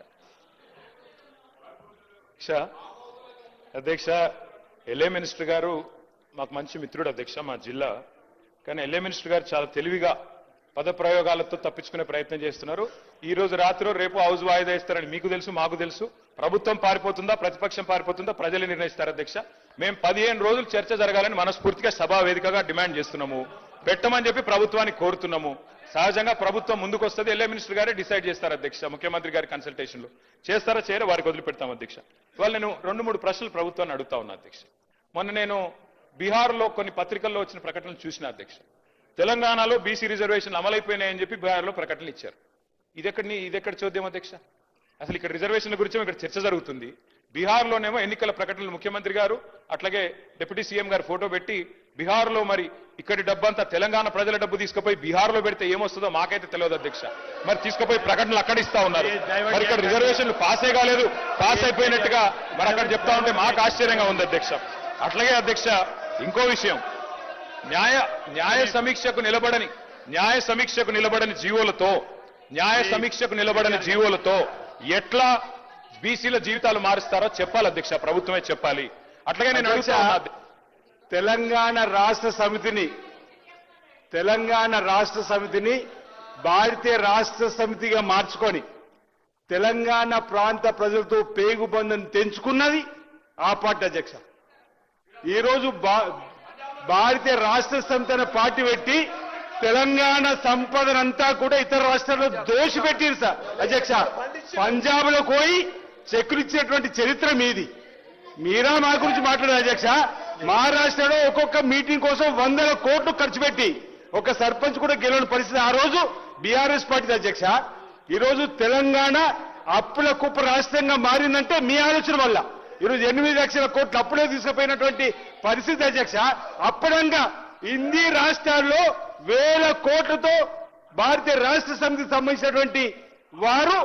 అధ్యక్ష, ఎల్ఏ మినిస్టర్ గారు మాకు మంచి మిత్రుడు అధ్యక్ష, మా జిల్లా. కానీ ఎల్ఏ మినిస్టర్ గారు చాలా తెలివిగా పదప్రయోగాలతో తప్పించుకునే ప్రయత్నం చేస్తున్నారు. ఈ రోజు రాత్రి రేపు హౌస్ వాయిదా ఇస్తారని మీకు తెలుసు, మాకు తెలుసు. ప్రభుత్వం పారిపోతుందా, ప్రతిపక్షం పారిపోతుందా, ప్రజలు నిర్ణయిస్తారు అధ్యక్ష. మేము 15 రోజులు చర్చ జరగాలని మనస్ఫూర్తిగా సభా వేదికగా డిమాండ్ చేస్తున్నాము. పెట్టమని చెప్పి ప్రభుత్వాన్ని కోరుతున్నాము. సహజంగా ప్రభుత్వం ముందుకు వస్తుంది, ఎల్ఏ మినిస్టర్ గారే డిసైడ్ చేస్తారు అధ్యక్ష. ముఖ్యమంత్రి గారి కన్సల్టేషన్లో చేస్తారా చేయరా వారికి వదిలిపెడతాం అధ్యక్ష. ఇవాళ నేను 2-3 ప్రశ్నలు ప్రభుత్వాన్ని అడుగుతా ఉన్నా అధ్యక్ష. మొన్న నేను బీహార్లో కొన్ని పత్రికల్లో వచ్చిన ప్రకటనలు చూసిన అధ్యక్ష. తెలంగాణలో బీసీ రిజర్వేషన్లు అమలైపోయినాయని చెప్పి బీహార్లో ప్రకటనలు ఇచ్చారు. ఇదెక్కడ చూద్దాం అధ్యక్ష? అసలు ఇక్కడ రిజర్వేషన్ల గురించి ఇక్కడ చర్చ జరుగుతుంది. బీహార్లోనేమో ఎన్నికల ప్రకటనలు ముఖ్యమంత్రి గారు అట్లాగే డిప్యూటీ సీఎం గారు ఫోటో పెట్టి బీహార్లో మరి ఇక్కడి డబ్బంతా తెలంగాణ ప్రజల డబ్బు తీసుకుపోయి బీహార్లో పెడితే ఏమొస్తుందో మాకైతే తెలియదు అధ్యక్ష. మరి తీసుకుపోయి ప్రకటనలు అక్కడ ఇస్తా ఉన్నారు. మరి ఇక్కడ రిజర్వేషన్లు పాసే కాలేదు, పాస్ అయిపోయినట్టుగా మరి అక్కడ చెప్తా ఉంటే మాకు ఆశ్చర్యంగా ఉంది అధ్యక్ష. అట్లాగే అధ్యక్ష ఇంకో విషయం, న్యాయ సమీక్షకు నిలబడని జీవోలతో ఎట్లా బీసీల జీవితాలు మారుస్తారో చెప్పాలి అధ్యక్ష, ప్రభుత్వమే చెప్పాలి. అట్లాగే నేను అడుగుతా తెలంగాణ రాష్ట్ర సమితిని భారతీయ రాష్ట్ర సమితిగా మార్చుకొని తెలంగాణ ప్రాంత ప్రజలతో పేగుబంధం తెంచుకున్నది ఆ పార్టీ అధ్యక్ష. ఈరోజు భారతీయ రాష్ట్ర సమితి అనే పార్టీ పెట్టి తెలంగాణ సంపదనంతా కూడా ఇతర రాష్ట్రాల్లో దోషిపెట్టిరు సార్ అధ్యక్ష. పంజాబ్ లో పోయి చెక్కులు ఇచ్చినటువంటి చరిత్ర మీది. మీరా మా గురించి మాట్లాడారు అధ్యక్ష. మహారాష్ట్రలో ఒక్కొక్క మీటింగ్ కోసం 100 కోట్లు ఖర్చు పెట్టి ఒక సర్పంచ్ కూడా గెలవని పరిస్థితి ఆ రోజు బీఆర్ఎస్ పార్టీ అధ్యక్ష. ఈరోజు తెలంగాణ అప్పుల కుప్ప రాష్ట్రంగా మారిందంటే మీ ఆలోచన వల్ల. ఈరోజు 8 లక్షల కోట్లు అప్పుడే తీసుకుపోయినటువంటి పరిస్థితి అధ్యక్ష. అప్పుడంగా హిందీ రాష్ట్రాల్లో 1000 కోట్లతో భారతీయ రాష్ట్ర సమితికి సంబంధించినటువంటి వారు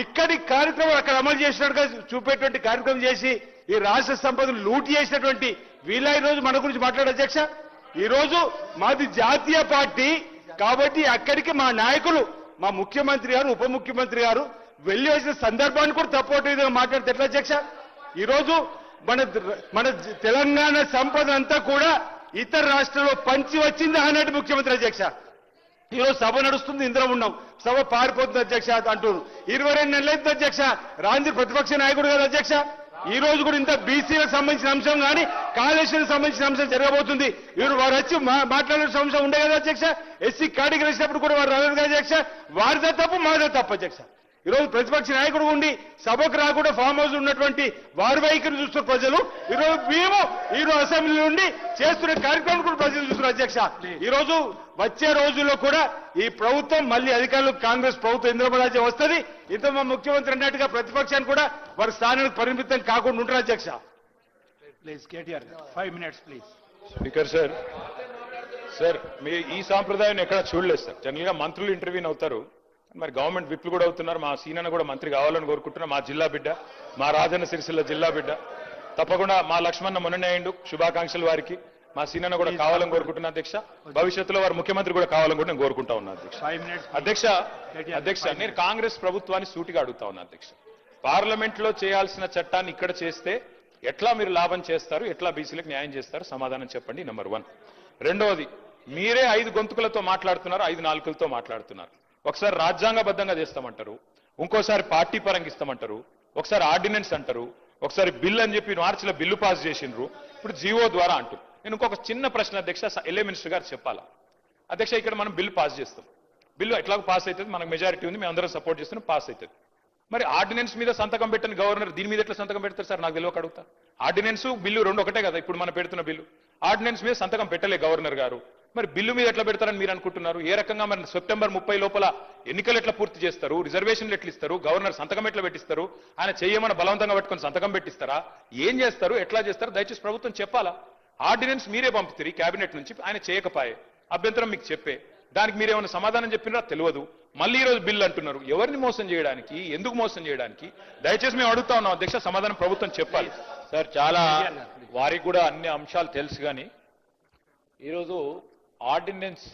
ఇక్కడి కార్యక్రమం అక్కడ అమలు చేసినట్టుగా చూపేటువంటి కార్యక్రమం చేసి ఈ రాష్ట్ర సంపదను లూటి చేసినటువంటి వీళ్ళ ఈరోజు మన గురించి మాట్లాడే అధ్యక్ష. ఈరోజు మాది జాతీయ పార్టీ కాబట్టి అక్కడికి మా నాయకులు, మా ముఖ్యమంత్రి గారు, ఉప ముఖ్యమంత్రి గారు వెళ్లి వచ్చిన సందర్భాన్ని కూడా తప్పటి విధంగా మాట్లాడితే ఎట్లా అధ్యక్ష? ఈరోజు మన తెలంగాణ సంపద అంతా కూడా ఇతర రాష్ట్రాల్లో పంచి వచ్చింది అన్నట్టు ముఖ్యమంత్రి అధ్యక్ష. ఈరోజు సభ నడుస్తుంది, ఇందులో ఉన్నాం, సభ పారిపోతుంది అధ్యక్ష అంటున్నారు. 22 నెలలైంది అధ్యక్ష రాంజీ ప్రతిపక్ష నాయకుడు కదా అధ్యక్ష. ఈ రోజు కూడా ఇంత బీసీలకు సంబంధించిన అంశం కానీ కాళేశ్వరం సంబంధించిన అంశం జరగబోతుంది. ఇವರು వారు వచ్చి మాట్లాడాల్సిన అంశం ఉండే కదా అధ్యక్ష. ఎస్సీ కేటగిరీ వచ్చినప్పుడు కూడా వారు రాలేదు కదా అధ్యక్ష. వారిదే తప్పు, మాదే తప్పు అధ్యక్ష. ఈరోజు ప్రతిపక్ష నాయకుడు ఉండి సభకు రాకుండా ఫామ్ హౌస్ ఉన్నటువంటి వారి వైఖరి చూస్తున్న ప్రజలు, ఈరోజు మేము ఈరోజు అసెంబ్లీ నుండి చేస్తున్న కార్యక్రమం కూడా ప్రజలు చూస్తున్నారు అధ్యక్ష. ఈరోజు వచ్చే రోజుల్లో కూడా ఈ ప్రభుత్వం మళ్ళీ అధికారులు కాంగ్రెస్ ప్రభుత్వం ఇంద్రమరాజ్యం వస్తుంది. ఇంత మా ముఖ్యమంత్రి అన్నట్టుగా ప్రతిపక్షాన్ని కూడా వారి స్థానానికి పరిమితం కాకుండా ఉంటారు అధ్యక్ష. Please KTR 5 minutes please. Speaker sir మీ ఈ సాంప్రదాయం ఎక్కడ చూడలేదు సార్. జనరల్ గా మంత్రులు ఇంటర్వ్యూని అవుతారు, మరి గవర్నమెంట్ విప్లు కూడా అవుతున్నారు. మా సీనన్న కూడా మంత్రి కావాలని కోరుకుంటున్నా. మా జిల్లా బిడ్డ, మా రాజన్న సిరిసిల్ల జిల్లా బిడ్డ. తప్పకుండా మా లక్ష్మణ మొన్ననే అయిండు, శుభాకాంక్షలు వారికి. మా సీనన్న కూడా కావాలని కోరుకుంటున్నా అధ్యక్ష. భవిష్యత్తులో వారు ముఖ్యమంత్రి కూడా కావాలని కూడా నేను కోరుకుంటా ఉన్నా అధ్యక్ష. 5 minutes. అధ్యక్ష నేను కాంగ్రెస్ ప్రభుత్వాన్ని సూటిగా అడుగుతా ఉన్నా అధ్యక్ష. పార్లమెంట్ లో చేయాల్సిన చట్టాన్ని ఇక్కడ చేస్తే ఎట్లా మీరు లాభం చేస్తారు, ఎట్లా బీసీలకు న్యాయం చేస్తారు, సమాధానం చెప్పండి. నెంబర్ 1. రెండవది, మీరే 5 గొంతుకులతో మాట్లాడుతున్నారు, 5 నాలుకలతో మాట్లాడుతున్నారు. ఒకసారి రాజ్యాంగబద్ధంగా చేస్తామంటారు, ఇంకోసారి పార్టీ పరంగా ఇస్తామంటారు, ఒకసారి ఆర్డినెన్స్ అంటారు, ఒకసారి బిల్ అని చెప్పి మార్చిలో బిల్లు పాస్ చేసిండ్రు, ఇప్పుడు జీవో ద్వారా అంటారు. నేను ఇంకొక చిన్న ప్రశ్న అధ్యక్ష, ఎల్ఏ మినిస్టర్ గారు చెప్పాలా అధ్యక్ష? ఇక్కడ మనం బిల్లు పాస్ చేస్తాం, బిల్లు ఎట్లాగో పాస్ అవుతుంది, మనకు మెజారిటీ ఉంది, మేము అందరం సపోర్ట్ చేస్తున్నాం, పాస్ అవుతుంది. మరి ఆర్డినెన్స్ మీద సంతకం పెట్టని గవర్నర్ దీని మీద ఎట్లా సంతకం పెడతారు సార్? నాకు తెలియక అడుగుతా. ఆర్డినెన్స్ బిల్లు రెండు ఒకటే కదా ఇప్పుడు మనం పెడుతున్న బిల్లు. ఆర్డినెన్స్ మీద సంతకం పెట్టలే గవర్నర్ గారు, మరి బిల్లు మీద ఎట్లా పెడతారని మీరు అనుకుంటున్నారు? ఏ రకంగా మరి సెప్టెంబర్ 30 లోపల ఎన్నికలు ఎట్లా పూర్తి చేస్తారు? రిజర్వేషన్లు ఎట్లా ఇస్తారు? గవర్నర్ సంతకం ఎట్లా పెట్టిస్తారు? ఆయన చెయ్యమని బలవంతంగా పట్టుకొని సంతకం పెట్టిస్తారా? ఏం చేస్తారు, ఎట్లా చేస్తారు? దయచేసి ప్రభుత్వం చెప్పాలా. ఆర్డినెన్స్ మీరే పంపుతారు కేబినెట్ నుంచి, ఆయన చేయకపోయే అభ్యంతరం మీకు చెప్పే, దానికి మీరేమైనా సమాధానం చెప్పినారా తెలియదు. మళ్ళీ ఈ రోజు బిల్లు అంటున్నారు. ఎవరిని మోసం చేయడానికి, ఎందుకు మోసం చేయడానికి? దయచేసి మేము అడుగుతా ఉన్నాం అధ్యక్ష, సమాధానం ప్రభుత్వం చెప్పాలి. సార్ చాలా వారికి కూడా అన్ని అంశాలు తెలుసు, కానీ ఈరోజు ఆర్డినెన్స్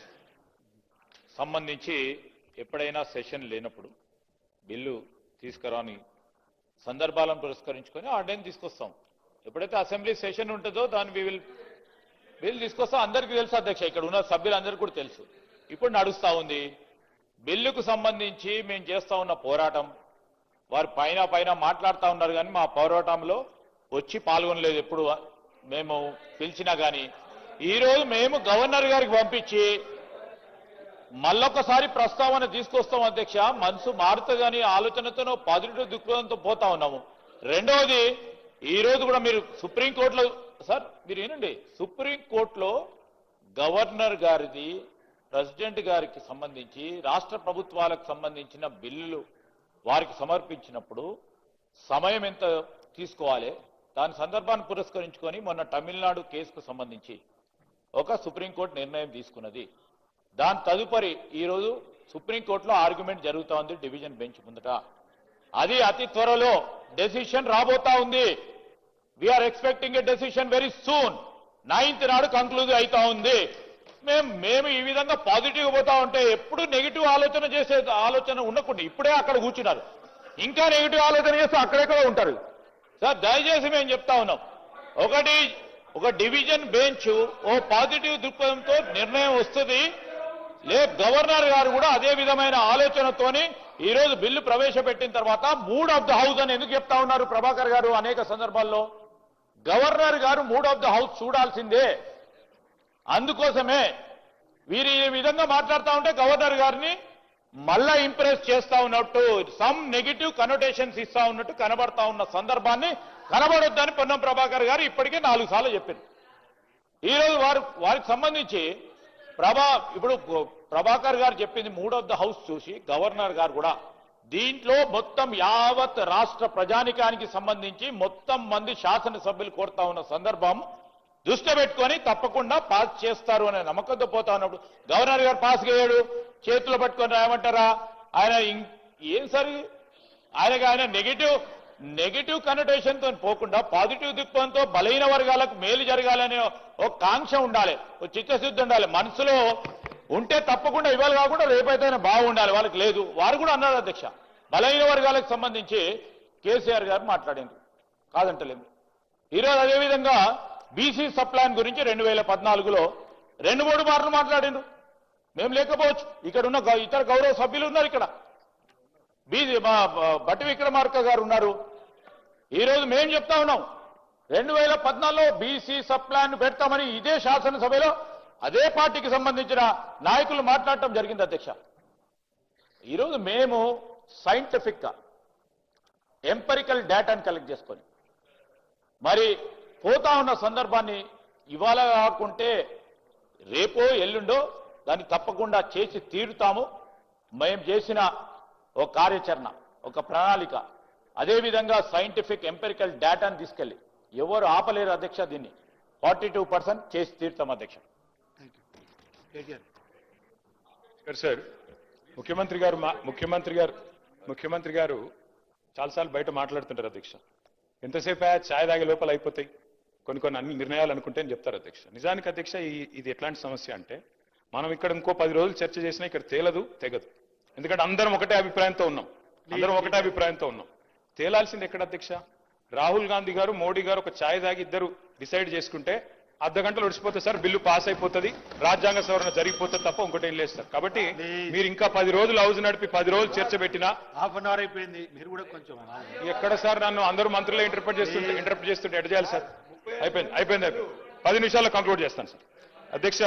సంబంధించి ఎప్పుడైనా సెషన్ లేనప్పుడు బిల్లు తీసుకురాని సందర్భాలను పురస్కరించుకొని ఆర్డినెన్స్ తీసుకొస్తాం. ఎప్పుడైతే అసెంబ్లీ సెషన్ ఉంటుందో దాన్ని బిల్లు తీసుకొస్తాం. అందరికీ తెలుసు అధ్యక్ష, ఇక్కడ ఉన్న సభ్యులందరికీ కూడా తెలుసు. ఇప్పుడు నడుస్తూ ఉంది బిల్లుకు సంబంధించి మేము చేస్తా ఉన్న పోరాటం. వారు పైన మాట్లాడుతూ ఉన్నారు, కానీ మా పోరాటంలో వచ్చి పాల్గొనలేదు. ఎప్పుడు మేము పిలిచినా కానీ ఈరోజు మేము గవర్నర్ గారికి పంపించి మళ్ళొకసారి ప్రస్తావన తీసుకొస్తాం అధ్యక్ష. మనసు మారుతుందని ఆలోచనతోనో పాజిటివ్ దృక్పథంతో పోతా ఉన్నాము. రెండవది, ఈరోజు కూడా మీరు సుప్రీంకోర్టులో సార్ మీరు ఏనండి, సుప్రీంకోర్టులో గవర్నర్ గారిది ప్రెసిడెంట్ గారికి సంబంధించి రాష్ట్ర ప్రభుత్వాలకు సంబంధించిన బిల్లులు వారికి సమర్పించినప్పుడు సమయం ఎంత తీసుకోవాలి, దాని సందర్భాన్ని పురస్కరించుకొని మొన్న తమిళనాడు కేసుకు సంబంధించి ఒక సుప్రీంకోర్టు నిర్ణయం తీసుకున్నది. దాని తదుపరి ఈరోజు సుప్రీంకోర్టులో ఆర్గ్యుమెంట్ జరుగుతూ ఉంది డివిజన్ బెంచ్ ముందట. అది అతి త్వరలో డెసిషన్ రాబోతా ఉంది. We're expecting a decision very soon. 9th నాడు కంక్లూజ్ అవుతా ఉంది. మేము ఈ విధంగా పాజిటివ్ పోతా ఉంటే ఎప్పుడు నెగిటివ్ ఆలోచన చేసే ఆలోచన ఉండకుండా ఇప్పుడే అక్కడ కూర్చున్నారు, ఇంకా నెగిటివ్ ఆలోచన చేస్తే అక్కడెక్కడ ఉంటారు సార్. దయచేసి మేము చెప్తా ఉన్నాం, ఒక డివిజన్ బెంచ్ ఓ పాజిటివ్ దృక్పథంతో నిర్ణయం వస్తుంది. గవర్నర్ గారు కూడా అదే విధమైన ఆలోచనతోని ఈ రోజు బిల్లు ప్రవేశపెట్టిన తర్వాత మూడ్ ఆఫ్ ద హౌస్ అని ఎందుకు చెప్తా ఉన్నారు ప్రభాకర్ గారు? అనేక సందర్భాల్లో గవర్నర్ గారు మూడ్ ఆఫ్ ద హౌస్ చూడాల్సిందే. అందుకోసమే వీరు ఈ విధంగా మాట్లాడుతూ ఉంటే గవర్నర్ గారిని మళ్ళా ఇంప్రెస్ చేస్తా ఉన్నట్టు, సమ్ నెగిటివ్ కనోటేషన్స్ ఇస్తా ఉన్నట్టు కనబడతా ఉన్న సందర్భాన్ని కనబడొద్దని పొన్నం ప్రభాకర్ గారు ఇప్పటికే 4 సార్లు చెప్పారు. ఈరోజు వారికి సంబంధించి ఇప్పుడు ప్రభాకర్ గారు చెప్పింది మూడ్ ఆఫ్ ద హౌస్ చూసి గవర్నర్ గారు కూడా దీంట్లో మొత్తం యావత్ రాష్ట్ర ప్రజానికానికి సంబంధించి మొత్తం మంది శాసనసభ్యులు కోరుతా ఉన్న సందర్భం దృష్టి పెట్టుకొని తప్పకుండా పాస్ చేస్తారు అనే నమ్మకంతో పోతా ఉన్నప్పుడు గవర్నర్ గారు పాస్ చేయడు, చేతులు పట్టుకొని రాయమంటారా? ఆయన ఏం సరి ఆయన నెగిటివ్ కనోటేషన్ తో పోకుండా పాజిటివ్ దృక్పథంతో బలహీన వర్గాలకు మేలు జరగాలనే ఒక కాంక్ష ఉండాలి, ఒక చిత్తశుద్ధి ఉండాలి. మనసులో ఉంటే తప్పకుండా ఇవాళ కాకుండా రేపైతే బాగుండాలి. వాళ్ళకి లేదు. వారు కూడా అన్నారు అధ్యక్ష, బలహీన వర్గాలకు సంబంధించి కేసీఆర్ గారు మాట్లాడింది కాదంటలేదు. ఈరోజు అదేవిధంగా బీసీ సప్లాన్ గురించి 2014లో 2-3 మార్లు మాట్లాడిండ్రు. మేము లేకపోవచ్చు, ఇక్కడ ఉన్న ఇతర గౌరవ సభ్యులు ఉన్నారు, ఇక్కడ బట్టి విక్రమార్క గారు ఉన్నారు. ఈరోజు మేము చెప్తా ఉన్నాం 2014లో బీసీ సప్లాన్ పెడతామని ఇదే శాసనసభలో అదే పార్టీకి సంబంధించిన నాయకులు మాట్లాడటం జరిగింది అధ్యక్ష. ఈరోజు మేము సైంటిఫిక్ గా ఎంపరికల్ డేటాను కలెక్ట్ చేసుకొని మరి పోతా ఉన్న సందర్భాన్ని ఇవాళ కాకుంటే రేపో ఎల్లుండో దాన్ని తప్పకుండా చేసి తీరుతాము. మేము చేసిన ఒక కార్యాచరణ, ఒక ప్రణాళిక, అదేవిధంగా సైంటిఫిక్ ఎంపెరికల్ డేటాను తీసుకెళ్లి ఎవరు ఆపలేరు అధ్యక్ష. దీన్ని 42% చేసి తీరుతాం అధ్యక్ష. సార్ ముఖ్యమంత్రి గారు చాలాసార్లు బయట మాట్లాడుతుంటారు అధ్యక్ష. ఎంతసేపు ఛాయ్ తాగే లోపల అయిపోతాయి కొన్ని అన్ని నిర్ణయాలు అనుకుంటే అని చెప్తారు అధ్యక్ష. నిజానికి అధ్యక్ష ఇది ఎట్లాంటి సమస్య అంటే మనం ఇక్కడ ఇంకో 10 రోజులు చర్చ చేసినా ఇక్కడ తేలదు తెగదు. ఎందుకంటే అందరం ఒకటే అభిప్రాయంతో ఉన్నాం. తేలాల్సింది ఎక్కడ అధ్యక్ష? రాహుల్ గాంధీ గారు మోడీ గారు ఒక ఛాయ్ తాగి ఇద్దరు డిసైడ్ చేసుకుంటే అర్ధ గంటలు ఒడిచిపోతే సార్ బిల్లు పాస్ అయిపోతుంది, రాజ్యాంగ సవరణ జరిగిపోతుంది తప్ప ఇంకోటి ఏం లేదు సార్. కాబట్టి మీరు ఇంకా 10 రోజులు హౌస్ నడిపి 10 రోజులు చర్చ పెట్టినా హాఫ్ అన్ అవర్ అయిపోయింది, మీరు కూడా కొంచెం ఎక్కడ సార్ నన్ను అందరూ మంత్రులే ఇంటర్ప్రిట్ చేస్తుంటే ఎట్ట చేయాలి సార్? అయిపోయింది 10 నిమిషాల్లో కంక్లూడ్ చేస్తాను సార్. అధ్యక్ష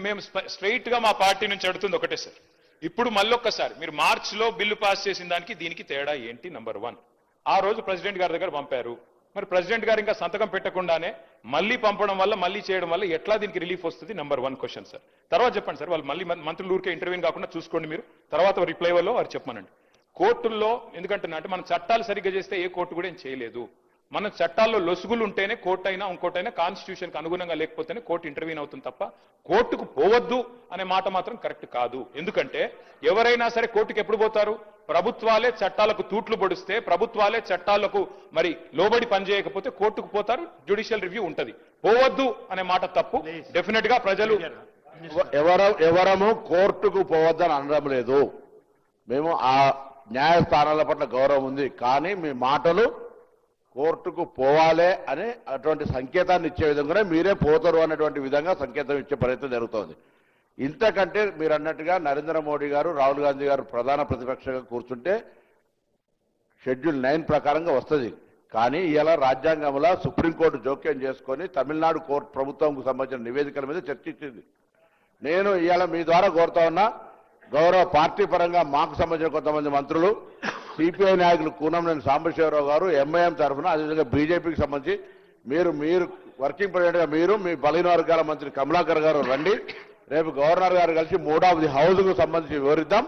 మేము స్ట్రైట్ గా మా పార్టీ నుంచి అడుగుతుంది ఒకటే సార్. ఇప్పుడు మళ్ళొక్కసారి మీరు మార్చిలో బిల్లు పాస్ చేసిన దానికి దీనికి తేడా ఏంటి? నంబర్ 1, ఆ రోజు ప్రెసిడెంట్ గారి దగ్గర పంపారు, మరి ప్రెసిడెంట్ గారు ఇంకా సంతకం పెట్టకుండానే మళ్ళీ పంపడం వల్ల మళ్ళీ చేయడం వల్ల ఎట్లా దీనికి రిలీఫ్ వస్తుంది? Number 1 question sir. తర్వాత చెప్పండి సార్, వాళ్ళు మళ్ళీ మంత్రులు ఊరికే ఇంటర్వ్యూ కాకుండా చూసుకోండి మీరు, తర్వాత రిప్లై వల్ల వారు చెప్పమనండి. కోర్టుల్లో ఎందుకంటున్నా అంటే మనం చట్టాలు సరిగ్గా చేస్తే ఏ కోర్టు కూడా ఏం చేయలేదు. మన చట్టాల్లో లొసుగులు ఉంటేనే కోర్టు అయినా ఇంకోటైనా కాన్స్టిట్యూషన్కి అనుగుణంగా లేకపోతేనే కోర్టు ఇంటర్వ్యూన్ అవుతుంది తప్ప కోర్టుకు పోవద్దు అనే మాట మాత్రం కరెక్ట్ కాదు. ఎందుకంటే ఎవరైనా సరే కోర్టుకు ఎప్పుడు పోతారు? ప్రభుత్వాలే చట్టాలకు తూట్లు పొడిస్తే, ప్రభుత్వాలే చట్టాలకు మరి లోబడి పనిచేయకపోతే కోర్టుకు పోతారు, జ్యుడిషియల్ రివ్యూ ఉంటది. పోవద్దు అనే మాట తప్పు. డెఫినెట్ గా ప్రజలు ఎవరము కోర్టుకు పోవద్దని అనడం లేదు. మేము ఆ న్యాయస్థానాల పట్ల గౌరవం ఉంది, కానీ మీ మాటలు కోర్టుకు పోవాలే అని అటువంటి సంకేతాన్ని ఇచ్చే విధంగానే మీరే పోతారు అనేటువంటి విధంగా సంకేతం ఇచ్చే ప్రయత్నం జరుగుతోంది. ఇంతకంటే మీరు అన్నట్టుగా నరేంద్ర మోడీ గారు రాహుల్ గాంధీ గారు ప్రధాన ప్రతిపక్షంగా కూర్చుంటే షెడ్యూల్ 9 ప్రకారంగా వస్తుంది. కానీ ఇలా రాజ్యాంగంలో సుప్రీంకోర్టు జోక్యం చేసుకొని తమిళనాడు కోర్టు ప్రభుత్వంకు సంబంధించిన నివేదికల మీద చర్చించింది. నేను ఇవాళ మీ ద్వారా కోరుతా ఉన్నా, గౌరవ పార్టీ పరంగా మాకు సంబంధించిన కొంతమంది మంత్రులు, సిపిఐ నాయకులు కూనంనేని సాంబశివరావు గారు ఎంఐఎం తరఫున, అదేవిధంగా బీజేపీకి సంబంధించి మీరు వర్కింగ్ ప్రెసిడెంట్గా మీరు, మీ బలహీన వర్గాల మంత్రి కమలాకర్ గారు రండి. రేపు గవర్నర్ గారు కలిసి 3వ హౌస్కు సంబంధించి వివరిద్దాం.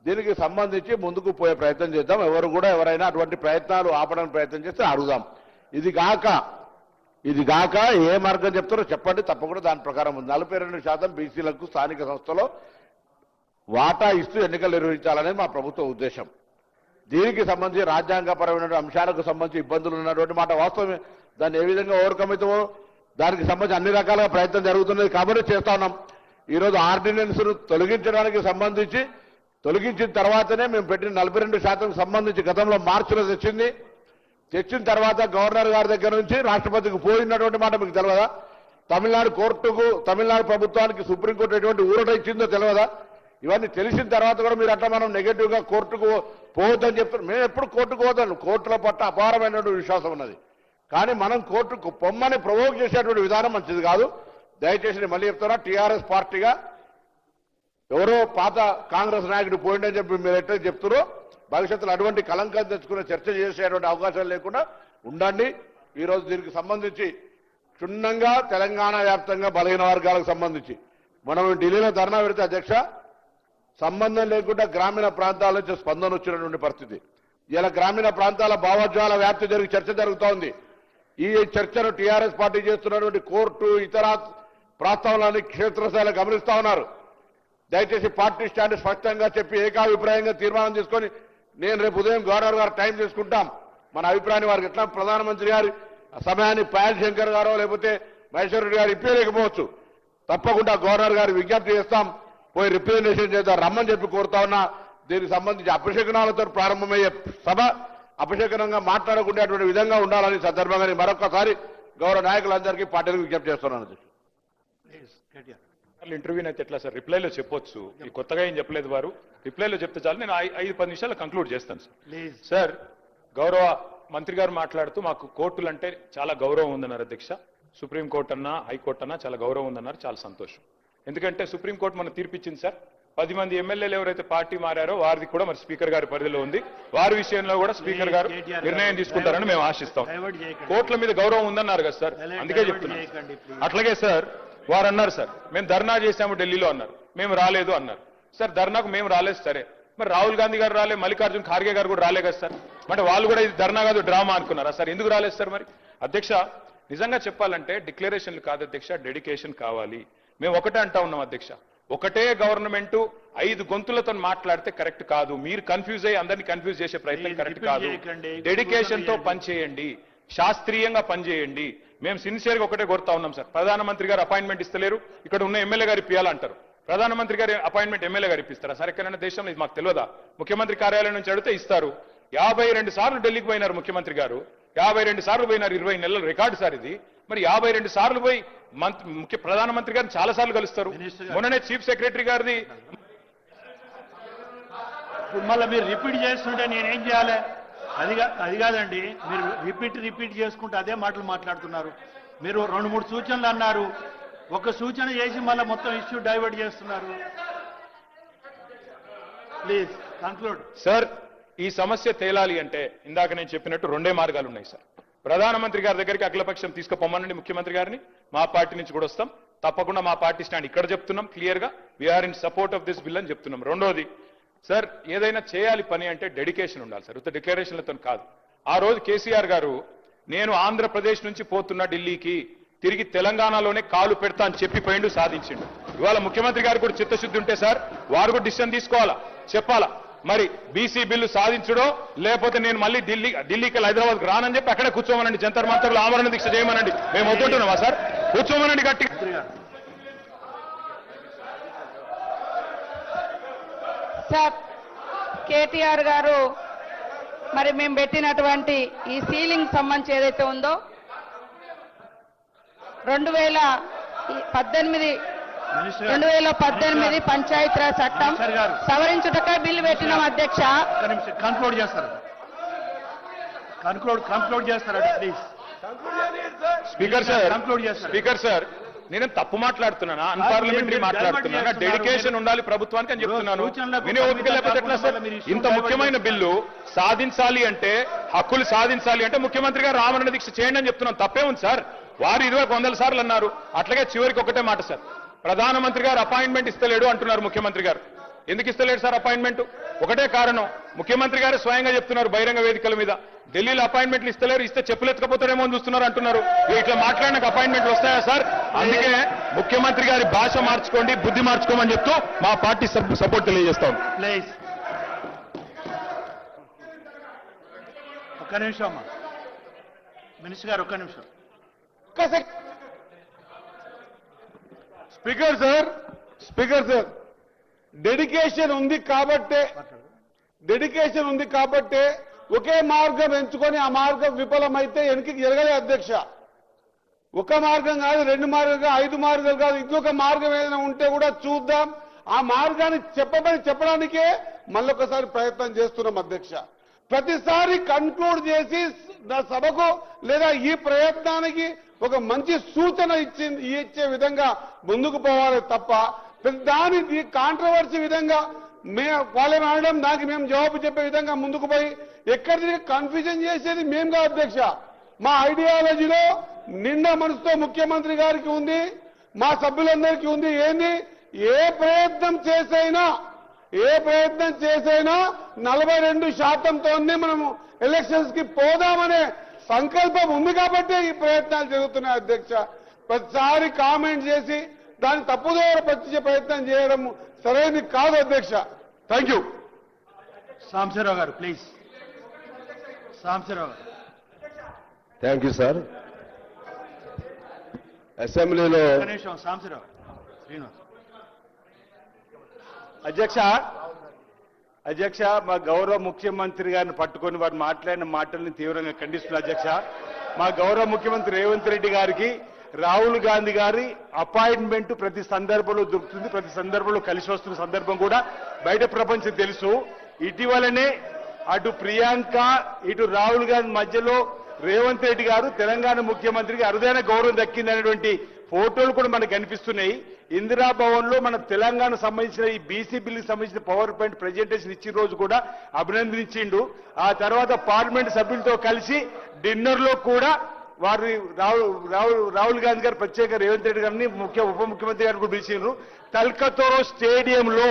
దీనికి సంబంధించి ముందుకు పోయే ప్రయత్నం చేద్దాం. ఎవరైనా అటువంటి ప్రయత్నాలు ఆపడానికి ప్రయత్నం చేస్తే అడుగుదాం. ఇది గాక ఏ మార్గం చెప్తారో చెప్పండి, తప్పకుండా దాని ప్రకారం 42% బీసీలకు స్థానిక సంస్థలో వాటా ఇస్తూ ఎన్నికలు నిర్వహించాలనేది మా ప్రభుత్వ ఉద్దేశం. దీనికి సంబంధించి రాజ్యాంగపరమైన అంశాలకు సంబంధించి ఇబ్బందులు ఉన్నటువంటి మాట వాస్తవమే. దాన్ని ఏ విధంగా ఓవర్కమ్ అవుతామో దానికి సంబంధించి అన్ని రకాలుగా ప్రయత్నం జరుగుతున్నది కాబట్టి చేస్తా ఉన్నాం. ఈరోజు ఆర్డినెన్స్ తొలగించడానికి సంబంధించి తొలగించిన తర్వాతనే మేము పెట్టిన 42% సంబంధించి గతంలో మార్చిలో తెచ్చిన తర్వాత గవర్నర్ గారి దగ్గర నుంచి రాష్ట్రపతికి పోయినటువంటి మాట మీకు తెలియదా? తమిళనాడు ప్రభుత్వానికి సుప్రీంకోర్టు ఎటువంటి ఊరట ఇచ్చిందో తెలియదా? ఇవన్నీ తెలిసిన తర్వాత కూడా మీరు అట్లా మనం నెగటివ్ గా కోర్టుకు పోవద్దని చెప్తారు. మేము ఎప్పుడు కోర్టుకు పోతాను, కోర్టుల పట్ల అపారమైనటువంటి విశ్వాసం ఉన్నది. కానీ మనం కోర్టుకు పొమ్మని ప్రొవోక్ చేసేటువంటి విధానం మంచిది కాదు. దయచేసి నేను మళ్ళీ చెప్తున్నా, టీఆర్ఎస్ పార్టీగా ఎవరో పాత కాంగ్రెస్ నాయకుడు పోయిండని చెప్పి మీరు ఎట్లా చెప్తారో భవిష్యత్తులో అటువంటి కలంకం తెచ్చుకునే చర్చ చేసేటువంటి అవకాశాలు లేకుండా ఉండండి. ఈరోజు దీనికి సంబంధించి క్షుణ్ణంగా తెలంగాణ వ్యాప్తంగా బలహీన వర్గాలకు సంబంధించి మనం ఢిల్లీలో ధర్నా పెడితే అధ్యక్ష సంబంధం లేకుండా గ్రామీణ ప్రాంతాల నుంచి స్పందన వచ్చినటువంటి పరిస్థితి. ఇలా గ్రామీణ ప్రాంతాల భావోద్వేగాల వ్యాప్తి జరిగి చర్చ జరుగుతోంది. ఈ చర్చను టీఆర్ఎస్ పార్టీ చేస్తున్నటువంటి కోర్టు ఇతర ప్రస్తావనలని క్షేత్రస్థాయిలో గమనిస్తా ఉన్నారు. దయచేసి పార్టీ స్టాండ్ స్పష్టంగా చెప్పి ఏకాభిప్రాయంగా తీర్మానం తీసుకొని నేను రేపు ఉదయం గవర్నర్ గారు టైం తీసుకుంటాం, మన అభిప్రాయాన్ని వారికి ఎట్లా ప్రధానమంత్రి గారి సమయాన్ని పాయల్ శంకర్ గారో లేకపోతే మహేశ్వర రెడ్డి గారు ఇప్పలేకపోవచ్చు. తప్పకుండా గవర్నర్ గారు విజ్ఞప్తి చేస్తాం, పోయి రిప్రజెంటేషన్ చేద్దాం రమ్మని చెప్పి కోరుతా ఉన్నా. దీనికి సంబంధించి అపశకనాలతో ప్రారంభమయ్యే సభ అపశకనంగా మాట్లాడకుండేటువంటి విధంగా ఉండాలని సందర్భంగా మరొకసారి గౌరవ నాయకులందరికీ పార్టీలకు విజ్ఞప్తి చేస్తున్నాను. ఇంటర్వ్యూ అయితే ఎట్లా సార్? రిప్లైలో చెప్పొచ్చు, ఈ కొత్తగా ఏం చెప్పలేదు వారు, రిప్లైలో చెప్తే చాలు. నేను 5-10 నిమిషాలు కంక్లూడ్ చేస్తాను సార్. సార్, గౌరవ మంత్రి గారు మాట్లాడుతూ మాకు కోర్టులు అంటే చాలా గౌరవం ఉందన్నారు అధ్యక్ష. సుప్రీంకోర్టు అన్నా హైకోర్టు అన్నా చాలా గౌరవం ఉందన్నారు, చాలా సంతోషం. ఎందుకంటే సుప్రీంకోర్టు మన తీర్పిచ్చింది సార్. 10 మంది ఎమ్మెల్యేలు ఎవరైతే పార్టీ మారారో వారిది కూడా మరి స్పీకర్ గారి పరిధిలో ఉంది. వారి విషయంలో కూడా స్పీకర్ గారు నిర్ణయం తీసుకుంటారని మేము ఆశిస్తాం. కోర్టుల మీద గౌరవం ఉందన్నారు కదా సార్, అందుకే చెప్తున్నాం. అట్లాగే సార్ వారు అన్నారు సార్ మేము ధర్నా చేశాము ఢిల్లీలో అన్నారు, మేము రాలేదు అన్నారు. సార్ ధర్నాకు మేము రాలేదు సరే, మరి రాహుల్ గాంధీ గారు రాలే, మల్లికార్జున్ ఖార్గే గారు కూడా రాలే కదా సార్. అంటే వాళ్ళు కూడా ఇది ధర్నా కాదు డ్రామా అనుకున్నారా సార్? ఎందుకు రాలేదు సార్? మరి అధ్యక్ష నిజంగా చెప్పాలంటే డిక్లరేషన్లు కాదు అధ్యక్ష, డెడికేషన్ కావాలి. మేము ఒకటే అంటా ఉన్నాం అధ్యక్ష, ఒకటే గవర్నమెంట్ 5 గొంతులతో మాట్లాడితే కరెక్ట్ కాదు. మీరు కన్ఫ్యూజ్ అయ్యి అందరినీ కన్ఫ్యూజ్ చేసే ప్రయత్నం మీరు కరెక్ట్ repeat కాదు. చేయకండి. డెడికేషన్ తో చేయండి. పనిచేయండి, శాస్త్రీయంగా పనిచేయండి. మేము సిన్సియర్ గా ఒకటే కోరుతా ఉన్నాం సార్. ప్రధానమంత్రి గారు అపాయింట్మెంట్ ఇస్తలేరు, ఇక్కడ ఉన్న ఎమ్మెల్యే గారు ఇప్పియాలంటారు. ప్రధానమంత్రి గారి అపాయింట్మెంట్ ఎమ్మెల్యే గారు ఇప్పిస్తారా సార్? ఎక్కడైనా దేశంలో ఇది మాకు తెలియదా? ముఖ్యమంత్రి కార్యాలయం నుంచి అడిగితే ఇస్తారు. 52 సార్లు ఢిల్లీకి పోయినారు ముఖ్యమంత్రి గారు, 52 సార్లు పోయినారు. 20 నెలల రికార్డు సార్ ఇది. మరి 52 సార్లు పోయి ప్రధానమంత్రి గారిని చాలా సార్లు కలుస్తారు. మినిస్టర్ గారు. మొన్ననే చీఫ్ సెక్రటరీ గారిది మళ్ళీ మీరు రిపీట్ చేస్తుంటే నేనేం చేయాలి? అది కాదండి, మీరు రిపీట్ చేసుకుంటే అదే మాటలు మాట్లాడుతున్నారు. మీరు 2-3 సూచనలు అన్నారు, ఒక సూచన చేసి మళ్ళీ మొత్తం ఇష్యూ డైవర్ట్ చేస్తున్నారు. Please conclude. సార్ ఈ సమస్య తేలాలి అంటే ఇందాక నేను చెప్పినట్టు 2 మార్గాలు ఉన్నాయి సార్. ప్రధానమంత్రి గారి దగ్గరికి అఖిలపక్షం తీసుకుపోమనండి ముఖ్యమంత్రి గారిని. మా పార్టీ నుంచి కూడా వస్తాం, తప్పకుండా మా పార్టీ స్టాండ్ ఇక్కడ చెప్తున్నాం క్లియర్ గా, we're in support of this bill అని చెప్తున్నాం. రెండోది సార్, ఏదైనా చేయాలి పని అంటే డెడికేషన్ ఉండాలి సార్, ఉత్త డిక్లరేషన్లతో కాదు. ఆ రోజు కేసీఆర్ గారు నేను ఆంధ్రప్రదేశ్ నుంచి పోతున్నా ఢిల్లీకి, తిరిగి తెలంగాణలోనే కాలు పెడతా అని చెప్పి పోయిండు, సాధించిండు. ఇవాళ ముఖ్యమంత్రి గారు కూడా చిత్తశుద్ధి ఉంటే సార్ వారు కూడా డిసిషన్ తీసుకోవాలా, చెప్పాలా. మరి బీసీ బిల్లు సాధించడో లేకపోతే నేను మళ్ళీ ఢిల్లీకి హైదరాబాద్కి రానని చెప్పి అక్కడే కూర్చోమనండి, జంతర్ మంతర్లో ఆమరణ దీక్ష చేయమనండి. మేము వద్దుంటున్నామా సార్? కూర్చోమనండి గట్టిగా. సార్ కేటీఆర్ గారు మరి మేము పెట్టినటువంటి ఈ సీలింగ్ సంబంధించి ఏదైతే ఉందో 2018 పంచాయతీరాజ్ చట్టం మినిస్టర్ గారు. సవరించుటకై బిల్లు పెట్టినాం అధ్యక్ష. కంక్లూడ్ చేస్తారు, కంక్లూడ్ చేస్తారా ప్లీజ్? స్పీకర్ సార్, కంక్లూడ్ చేస్తారు. స్పీకర్ సార్, నేను తప్పు మాట్లాడుతున్నానా, అన్పార్లమెంటరీ మీరు మాట్లాడుతున్నానా? డైవర్ట్ డెడికేషన్ చేస్తున్నారు. ఉండాలి ప్రభుత్వానికి అని చెప్తున్నాను. సూచనలకు వినే ఓపిక లేకపోతే ఎట్లా సార్? మీరు ఇష్యూ ఇంత డైవర్ట్ ముఖ్యమైన బిల్లు సాధించాలి అంటే, హక్కులు సాధించాలి అంటే ముఖ్యమంత్రి గారు ఆమరణ దీక్ష చేయండి అని చెప్తున్నాను. తప్పే ఉంది సార్. వారు 20 సార్లు అన్నారు. అట్లాగే చివరికి ఒకటే మాట సార్, ప్రధానమంత్రి గారు అపాయింట్మెంట్ ఇస్తలేడు అంటున్నారు ముఖ్యమంత్రి గారు. ఎందుకు ఇస్తలేడు సార్ అపాయింట్మెంట్? ఒకటే కారణం, ముఖ్యమంత్రి గారు స్వయంగా చెప్తున్నారు బహిరంగ వేదికల మీద, ఢిల్లీలో అపాయింట్మెంట్లు ఇస్తలేరు, ఇస్తే చెప్పులు ఎత్తుకపోతాడేమో అని చూస్తున్నారు అంటున్నారు. ఇట్లా మాట్లాడినాక అపాయింట్మెంట్లు వస్తాయా సార్? అందుకే ముఖ్యమంత్రి గారి భాష మార్చుకోండి, బుద్ధి మార్చుకోమని చెప్తూ మా పార్టీ సపోర్ట్ తెలియజేస్తాం. ప్లీజ్ ఒక్క నిమిషం అమ్మా. మినిస్టర్ గారు ఒక్క నిమిషం. స్పీకర్ సార్, డెడికేషన్ ఉంది కాబట్టే ఒకే మార్గం ఎంచుకొని ఆ మార్గం విఫలమైతే వెనక్కి జరగలే అధ్యక్ష. ఒక మార్గం కాదు, 2 మార్గం కాదు, 5 మార్గాలు కాదు, ఇంకొక మార్గం ఏదైనా ఉంటే కూడా చూద్దాం. ఆ మార్గాన్ని చెప్పడానికే మళ్ళొకసారి ప్రయత్నం చేస్తున్నాం అధ్యక్ష. ప్రతిసారి కన్క్లూడ్ చేసి నా సభకు లేదా ఈ ప్రయత్నానికి ఒక మంచి సూచన ఇచ్చే విధంగా ముందుకు పోవాలి తప్ప దాని కాంట్రవర్సీ విధంగా వాళ్ళేం అనడం దానికి మేము జవాబు చెప్పే విధంగా ముందుకు పోయి ఎక్కడి కన్ఫ్యూజన్ చేసేది మేము కాదు అధ్యక్ష. మా ఐడియాలజీలో నిండా మనసుతో ముఖ్యమంత్రి గారికి ఉంది, మా సభ్యులందరికీ ఉంది. ఏంది, ఏ ప్రయత్నం చేసైనా 42%తోనే మనము ఎలక్షన్స్ కి పోదామనే సంకల్పం ఉంది కాబట్టి ఈ ప్రయత్నాలు జరుగుతున్నాయి అధ్యక్ష. ప్రతిసారి కామెంట్ చేసి దాన్ని తప్పుదోవ పట్టించే ప్రయత్నం చేయడం సరైనది కాదు అధ్యక్ష. Thank you. సాంబశివరావు గారు ప్లీజ్. సాంబశివరావు గారు. Thank you sir. అసెంబ్లీలో ఒక్క నిమిషం. సాంబశివరావు శ్రీనివాస్. అధ్యక్ష, మా గౌరవ ముఖ్యమంత్రి గారిని పట్టుకొని వారు మాట్లాడిన మాటల్ని తీవ్రంగా ఖండిస్తున్నారు అధ్యక్ష. మా గౌరవ ముఖ్యమంత్రి రేవంత్ రెడ్డి గారికి రాహుల్ గాంధీ గారి అపాయింట్మెంట్ ప్రతి సందర్భంలో దొరుకుతుంది, ప్రతి సందర్భంలో కలిసి వస్తున్న సందర్భం కూడా బయట ప్రపంచం తెలుసు. ఇటీవలనే అటు ప్రియాంక ఇటు రాహుల్ గాంధీ మధ్యలో రేవంత్ రెడ్డి గారు తెలంగాణ ముఖ్యమంత్రికి అరుదైన గౌరవం దక్కిందనేటువంటి ఫోటోలు కూడా మనకు కనిపిస్తున్నాయి. ఇందిరాభవన్ లో మన తెలంగాణ సంబంధించిన ఈ బీసీ బిల్లుకి సంబంధించిన పవర్ పాయింట్ ప్రెజెంటేషన్ ఇచ్చిన రోజు కూడా అభినందించిండు. ఆ తర్వాత పార్లమెంట్ సభ్యులతో కలిసి డిన్నర్ లో కూడా వారు రాహుల్ గాంధీ గారు ప్రత్యేక రేవంత్ రెడ్డి గారిని ఉప ముఖ్యమంత్రి గారిని కూడా పిలిచిండ్రు. తల్కతోరో స్టేడియంలో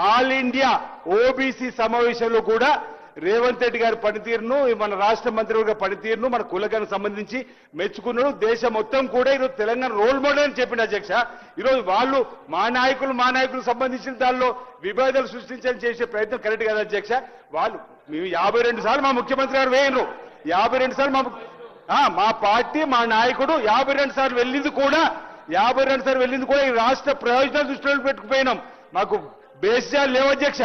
ఆల్ ఇండియా ఓబీసీ సమావేశంలో కూడా రేవంత్ రెడ్డి గారి పనితీరును మన రాష్ట్ర మంత్రివర్గ పనితీరును మన కులగానికి సంబంధించి మెచ్చుకున్నాడు. దేశం మొత్తం కూడా ఈరోజు తెలంగాణ రోల్ మోడల్ అని చెప్పింది అధ్యక్ష. ఈరోజు వాళ్ళు మా నాయకులకు సంబంధించిన దానిలో విభేదాలు సృష్టించాలని చేసే ప్రయత్నం కరెక్ట్ కాదు అధ్యక్ష. వాళ్ళు మేము 52 సార్లు మా ముఖ్యమంత్రి గారు వేయరు, 52 సార్లు మా పార్టీ మా నాయకుడు 52 సార్లు వెళ్ళింది కూడా ఈ రాష్ట్ర ప్రయోజనాలు దృష్టిలో పెట్టుకుపోయినాం. మాకు బేస్యాలు లేవు అధ్యక్ష.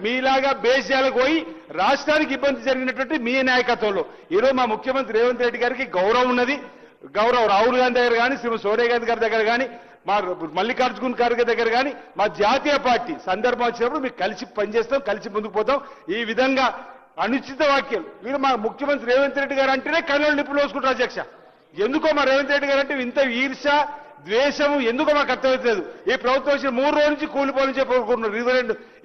మీలాగా బేస్యాలకు పోయి రాష్ట్రానికి ఇబ్బంది జరిగినటువంటి మీ నాయకత్వంలో ఈరోజు మా ముఖ్యమంత్రి రేవంత్ రెడ్డి గారికి గౌరవం ఉన్నది. గౌరవం రాహుల్ గాంధీ దగ్గర కానీ, శ్రీమతి సోనియా గాంధీ గారి దగ్గర కానీ, మా మల్లికార్జున్ ఖార్గే దగ్గర కానీ, మా జాతీయ పార్టీ సందర్భం వచ్చినప్పుడు మీకు కలిసి పనిచేస్తాం, కలిసి ముందుకు పోతాం. ఈ విధంగా అనుచిత వ్యాఖ్యలు మీరు మా ముఖ్యమంత్రి రేవంత్ రెడ్డి గారు అంటేనే కళ్ళలో నిప్పులు వేసుకుంటారు అధ్యక్ష. ఎందుకో మా రేవంత్ రెడ్డి గారు అంటే ఇంత ఈర్ష ద్వేషము ఎందుకో మాకు అర్థమవుతలేదు. ఈ ప్రభుత్వం వచ్చిన 3 రోజుల నుంచి కూలిపోని చెప్పి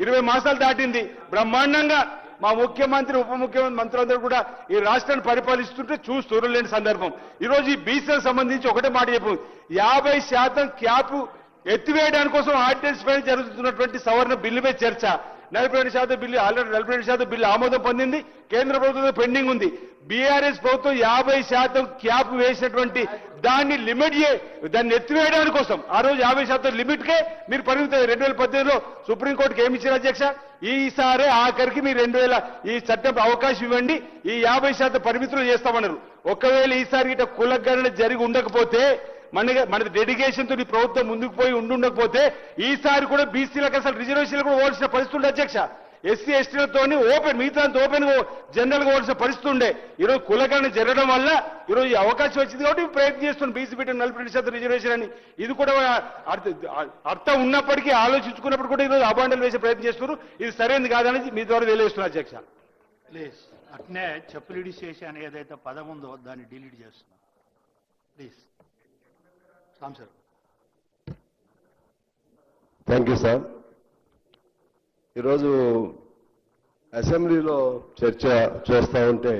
20 మాసాలు దాటింది. బ్రహ్మాండంగా మా ముఖ్యమంత్రి ఉప ముఖ్యమంత్రి మంత్రులందరూ కూడా ఈ రాష్ట్రాన్ని పరిపాలిస్తుంటే చూస్తూ లేని సందర్భం. ఈరోజు ఈ బీసీలకు సంబంధించి ఒకటే మాట చెప్పు, 50% క్యాప్ ఎత్తివేయడానికి కోసం ఆర్డినెన్స్ పైన జరుగుతున్నటువంటి సవరణ బిల్లుపై చర్చ. 42% బిల్లు ఆల్రెడీ 42% బిల్లు ఆమోదం పొందింది, కేంద్ర ప్రభుత్వం పెండింగ్ ఉంది. బీఆర్ఎస్ ప్రభుత్వం 50% క్యాప్ వేసినటువంటి దాన్ని దాన్ని ఎత్తివేయడానికి కోసం ఆ రోజు 50% లిమిట్కే మీరు పరిమితం. 2018లో సుప్రీంకోర్టుకి ఏమి ఇచ్చారు అధ్యక్ష? ఈసారి ఆఖరికి మీరు ఈ చట్టం అవకాశం ఇవ్వండి, ఈ 50% పరిమితులు చేస్తామన్నారు. ఒకవేళ ఈసారి ఇట కులగణన జరిగి ఉండకపోతే మన డెడికేషన్ తో ఈ ప్రభుత్వం ముందుకు పోయి ఉండకపోతే ఈసారి కూడా బీసీలకు అసలు రిజర్వేషన్లు కూడా ఓడిసిన పరిస్థితి ఉండే అధ్యక్ష. ఎస్సీ ఎస్టీలతో ఓపెన్ మిగతా ఓపెన్ జనరల్ గా ఓడిసిన పరిస్థితి ఉండే. ఈరోజు కులగణన జరగడం వల్ల ఈరోజు ఈ అవకాశం వచ్చింది కాబట్టి ప్రయత్నం చేస్తున్నాం బీసీ బిడ్డ 42% రిజర్వేషన్ అని. ఇది కూడా అర్థం ఉన్నప్పటికీ ఆలోచించుకున్నప్పుడు కూడా ఈరోజు అబాండాలు వేసే ప్రయత్నం చేస్తున్నారు. ఇది సరైనది కాదనేది మీ ద్వారా తెలియజేస్తున్నారు అధ్యక్ష. ప్లీజ్ అట్నే చెప్పులు చేసి అని ఏదైతే పదం ఉందో దాన్ని డిలీట్ చేస్తున్నా please. Sir thank you sir. ఈరోజు అసెంబ్లీలో చర్చ చేస్తూ ఉంటే